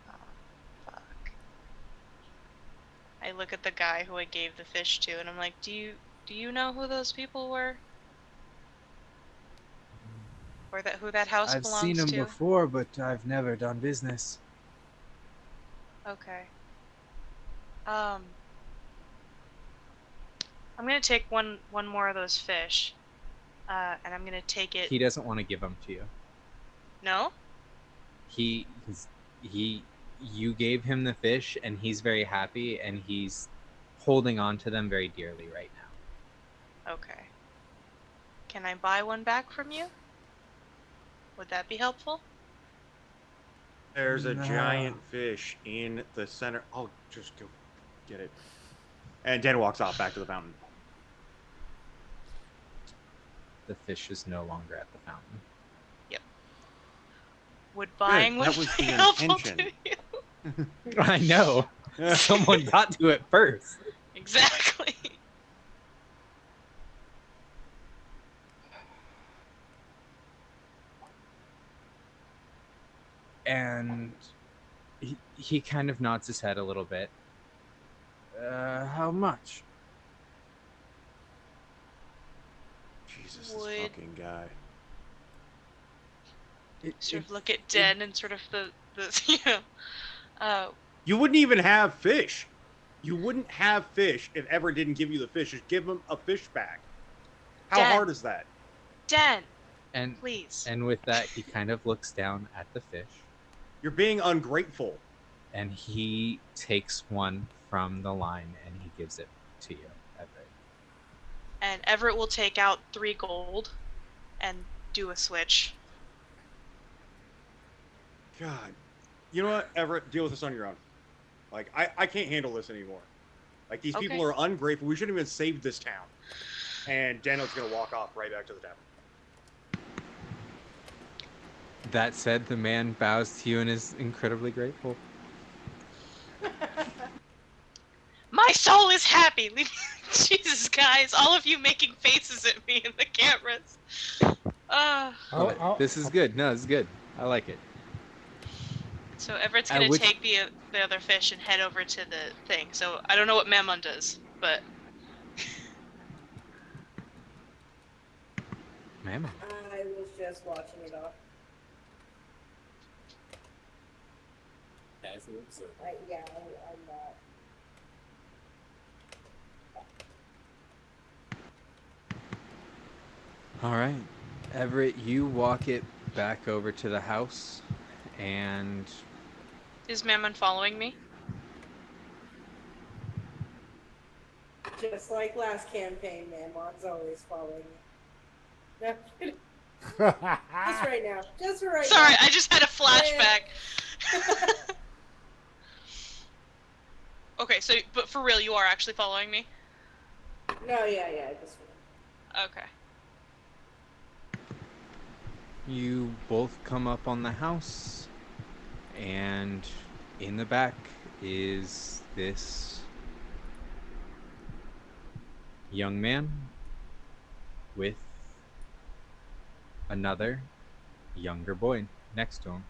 Oh, fuck. I look at the guy who I gave the fish to, and I'm like, do you know who those people were? Or who that house I've belongs seen him to? before, but I've never done business. Okay. I'm gonna take one more of those fish, and I'm gonna take it. He doesn't want to give them to you. No? You gave him the fish, and he's very happy, and he's holding on to them very dearly right now. Okay. Can I buy one back from you? Would that be helpful? There's a No. giant fish in the center. I'll just go get it. And Dan walks off back to the fountain. The fish is no longer at the fountain. Would buying that one was be the helpful intention. to you? I know. Someone got to it first. Exactly. And he kind of nods his head a little bit. How much? Jesus, Would- this fucking guy. Sort of look at Den and sort of the You wouldn't even have fish. You wouldn't have fish if Everett didn't give you the fish. Just give him a fish back. How Dan. hard is that? Dan, And please. and with that, he kind of looks down at the fish, You're being ungrateful. and he takes one from the line and he gives it to you, Everett. And Everett will take out 3 gold and do a switch. God. You know what, Everett? Deal with this on your own. Like, I can't handle this anymore. Like, these people Okay. are ungrateful. We shouldn't even saved this town. And Daniel's going to walk off right back to the tavern. That said, the man bows to you and is incredibly grateful. My soul is happy. Jesus, guys, all of you making faces at me in the cameras. This is good. No, it's good. I like it. So Everett's At gonna which- take the other fish and head over to the thing. So I don't know what Mammon does, but Mammon. I was just watching it off. I'm not. All right, Everett, you walk it back over to the house, and is Mammon following me? Just like last campaign, Mammon's always following me. No, kidding. Just right now. Just for right Sorry, now. I just had a flashback. Okay, so but for real, you are actually following me? No, yeah, just. Okay. you both come up on the house, and in the back is this young man with another younger boy next to him.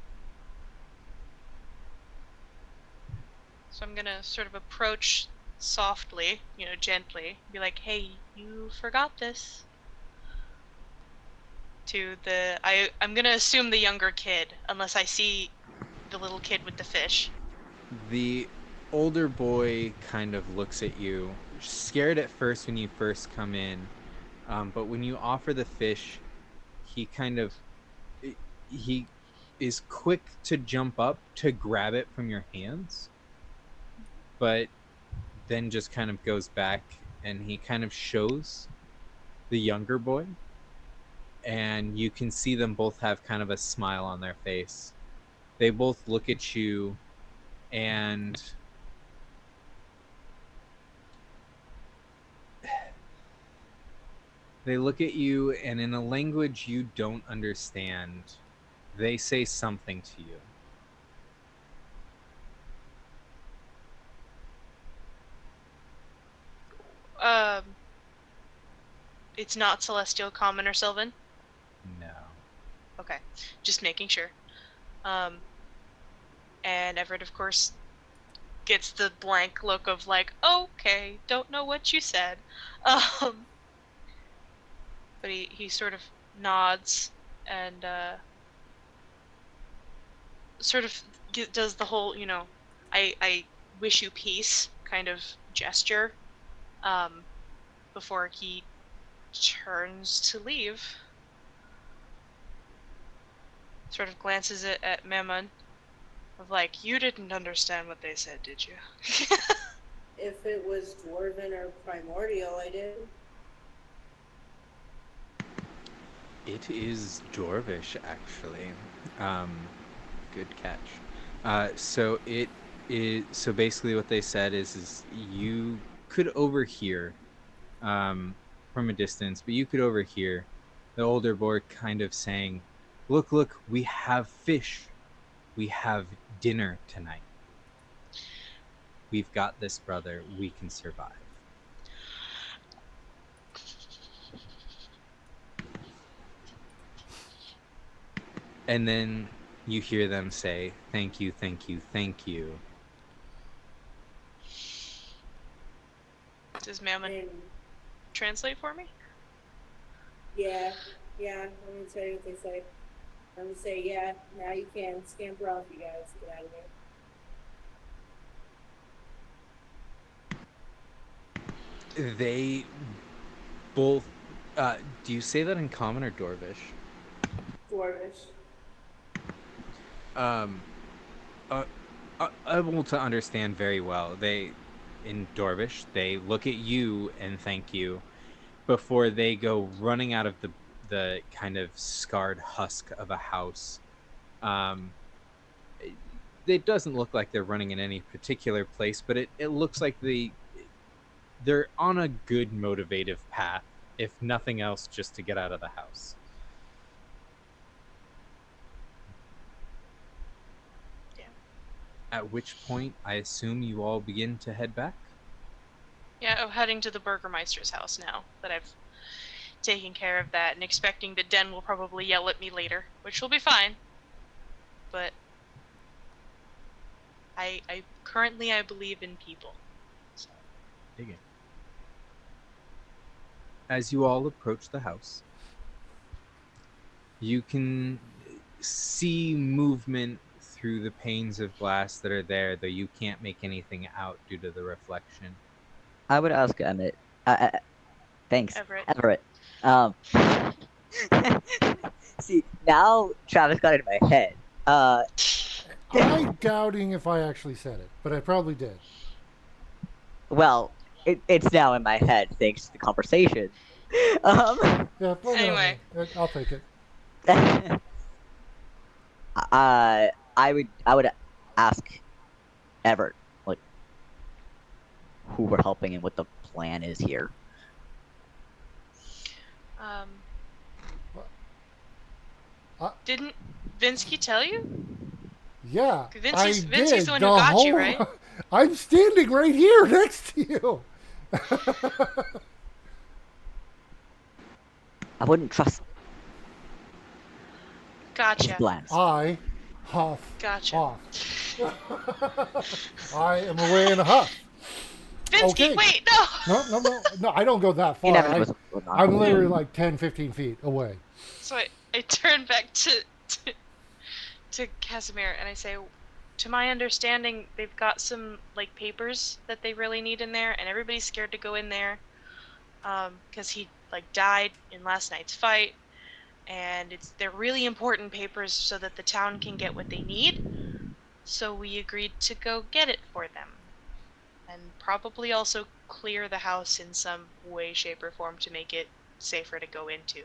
So I'm gonna sort of approach softly, gently, be like, "Hey, you forgot this." I'm gonna assume the younger kid, unless I see the little kid with the fish. The older boy kind of looks at you, scared at first when you first come in, but when you offer the fish, he kind of he is quick to jump up to grab it from your hands, but then just kind of goes back, and he kind of shows the younger boy, and you can see them both have kind of a smile on their face. They both look at you, and they look at you, and in a language you don't understand, they say something to you. It's not Celestial, Common, or Sylvan? No. Okay, just making sure. And Everett, of course, gets the blank look of like, okay, don't know what you said. But he sort of nods and sort of does the whole, I wish you peace kind of gesture before he turns to leave. Sort of glances at Mammon of like, you didn't understand what they said, did you? If it was dwarven or primordial, I did. It is Dwarvish, actually. Good catch. So it is. So basically, what they said is you could overhear from a distance, but you could overhear the older boy kind of saying, "Look! We have fish. We have dinner tonight. We've got this, brother. We can survive." And then you hear them say, "Thank you, thank you, thank you." Does Mammon And translate for me? yeah, I'm gonna tell you what they say. I'm gonna say, yeah, now you can scamper off, you guys. Get out of here. They both. Do you say that in Common or Dwarvish? Dwarvish. Able to understand very well. They, in Dwarvish, they look at you and thank you before they go running out of the kind of scarred husk of a house. Um, it doesn't look like they're running in any particular place, but it looks like they're on a good motivative path, if nothing else, just to get out of the house. Yeah. At which point, I assume you all begin to head back. Yeah, heading to the Burgermeister's house now that I've taken care of that, and expecting that Den will probably yell at me later, which will be fine. But I currently I believe in people. So. Dig it. As you all approach the house, you can see movement through the panes of glass that are there, though you can't make anything out due to the reflection. I would ask Emmett. Thanks, Everett. See, now Travis got it in my head. I'm doubting if I actually said it, but I probably did. Well, it's now in my head thanks to the conversation. Yeah, blame it on Anyway. me. I'll take it. I would ask Everett, like, who we're helping and what the plan is here. Didn't Vinsky tell you? Yeah, Vincey's I did. the one who got you, right? I'm standing right here next to you. I wouldn't trust his Gotcha. plans. I huff. Gotcha. Off. I am away in a huff. Vinsky, Okay. wait, no! No, I don't go that He far. never was. I'm literally like 10, 15 feet away. So I turn back to Casimir and I say, to my understanding, they've got some like papers that they really need in there, and everybody's scared to go in there because he like died in last night's fight, and they're really important papers so that the town can get what they need. So we agreed to go get it for them, and probably also clear the house in some way, shape, or form to make it safer to go into.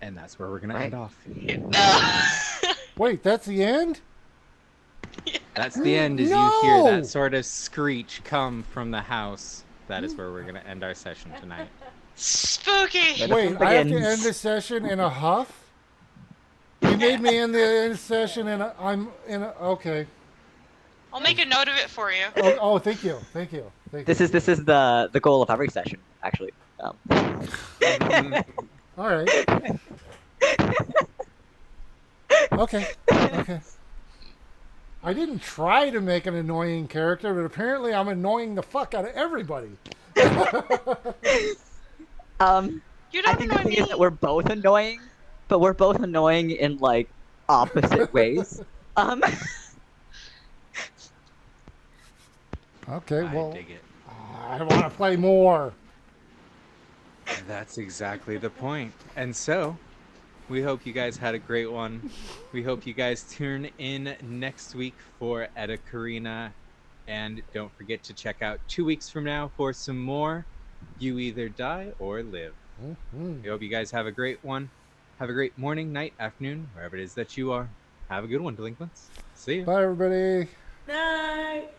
And that's where we're going to end off. Wait, that's the end? That's the end as you hear that sort of screech come from the house. That is where we're going to end our session tonight. Spooky! Wait, I have to end the session in a huff? You made me end the session and I'm in a... Okay. I'll make a note of it for you. Oh, thank you. This is the goal of every session, actually. All right. Okay. I didn't try to make an annoying character, but apparently I'm annoying the fuck out of everybody. You I don't think know the thing me. is that we're both annoying, but we're both annoying in like opposite ways. Okay, well, I dig it. I want to play more. That's exactly the point. And so, we hope you guys had a great one. We hope you guys tune in next week for Edda Karina. And don't forget to check out 2 weeks from now for some more You Either Die or Live. Mm-hmm. We hope you guys have a great one. Have a great morning, night, afternoon, wherever it is that you are. Have a good one, delinquents. See you. Bye, everybody. Night.